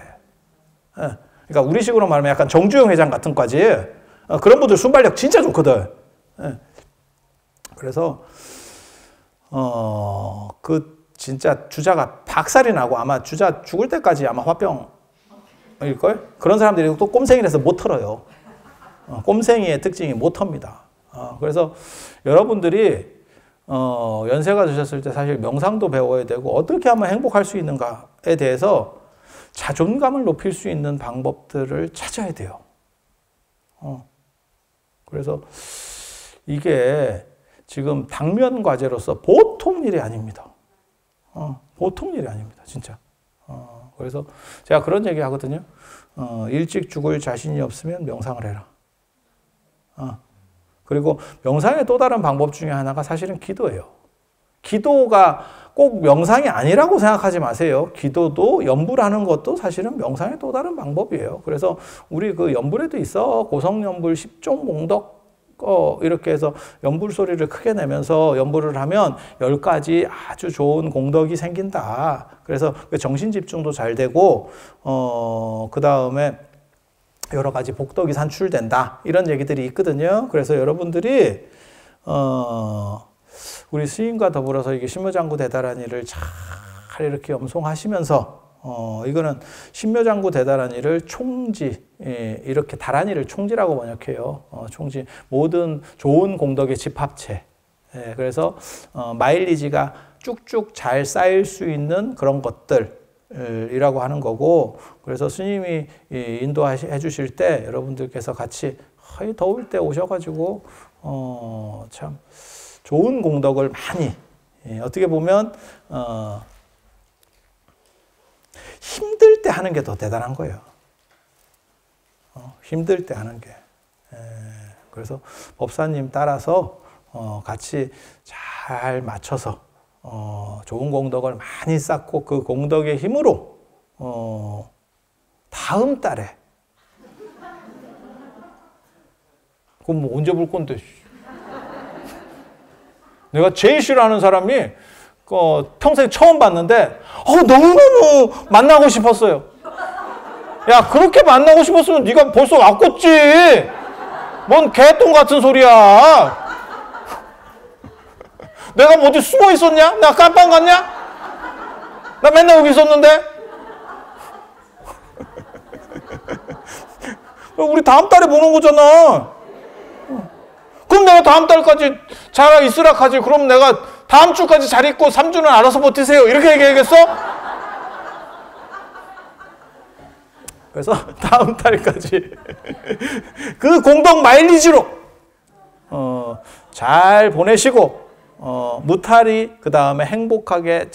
그러니까 우리식으로 말하면 약간 정주영 회장 같은 과지. 그런 분들 순발력 진짜 좋거든. 그래서 그 진짜 주자가 박살이 나고 아마 주자 죽을 때까지 아마 화병일걸? 그런 사람들이 또 꼼생이라서 못 털어요. 꼼생이의 특징이 못 텁니다. 그래서 여러분들이 연세가 드셨을 때 사실 명상도 배워야 되고 어떻게 하면 행복할 수 있는가에 대해서 자존감을 높일 수 있는 방법들을 찾아야 돼요. 그래서 이게 지금 당면 과제로서 보통 일이 아닙니다. 보통 일이 아닙니다. 진짜. 그래서 제가 그런 얘기 하거든요. 일찍 죽을 자신이 없으면 명상을 해라. 그리고 명상의 또 다른 방법 중에 하나가 사실은 기도예요. 기도가 꼭 명상이 아니라고 생각하지 마세요. 기도도 연불하는 것도 사실은 명상의 또 다른 방법이에요. 그래서 우리 그 연불에도 있어. 고성연불 10종 공덕 이렇게 해서 연불 소리를 크게 내면서 연불을 하면 10가지 아주 좋은 공덕이 생긴다. 그래서 정신 집중도 잘 되고 그 다음에 여러 가지 복덕이 산출된다. 이런 얘기들이 있거든요. 그래서 여러분들이 우리 스님과 더불어서 이게 신묘장구 대다라니를 잘 이렇게 염송하시면서 이거는 신묘장구 대다라니를 총지, 이렇게 다라니를 총지라고 번역해요. 총지, 모든 좋은 공덕의 집합체. 그래서 마일리지가 쭉쭉 잘 쌓일 수 있는 그런 것들이라고 하는 거고, 그래서 스님이 인도해 주실 때 여러분들께서 같이 더울 때 오셔가지고 참 좋은 공덕을 많이, 어떻게 보면 힘들 때 하는 게 더 대단한 거예요. 힘들 때 하는 게. 그래서 법사님 따라서 같이 잘 맞춰서 좋은 공덕을 많이 쌓고 그 공덕의 힘으로 다음 달에, 그럼 뭐 언제 볼 건데? 내가 제일 싫어하는 사람이 평생 처음 봤는데 너무너무 만나고 싶었어요. 야, 그렇게 만나고 싶었으면 네가 벌써 왔겠지. 뭔 개똥 같은 소리야. 내가 뭐 어디 숨어 있었냐? 나 깜빵 갔냐? 나 맨날 여기 있었는데? 우리 다음 달에 보는 거잖아. 그럼 내가 다음 달까지 잘 있으라 하지. 그럼 내가 다음 주까지 잘 있고 3주는 알아서 버티세요. 이렇게 얘기하겠어? 그래서 다음 달까지 그 공덕 마일리지로 잘 보내시고 무탈이 그 다음에 행복하게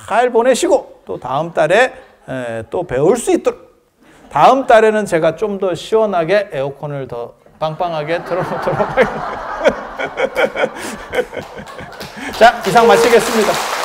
잘 보내시고 또 다음 달에 또 배울 수 있도록, 다음 달에는 제가 좀 더 시원하게 에어컨을 더 빵빵하게 틀어놓도록 하겠습니다. 자, 이상 마치겠습니다.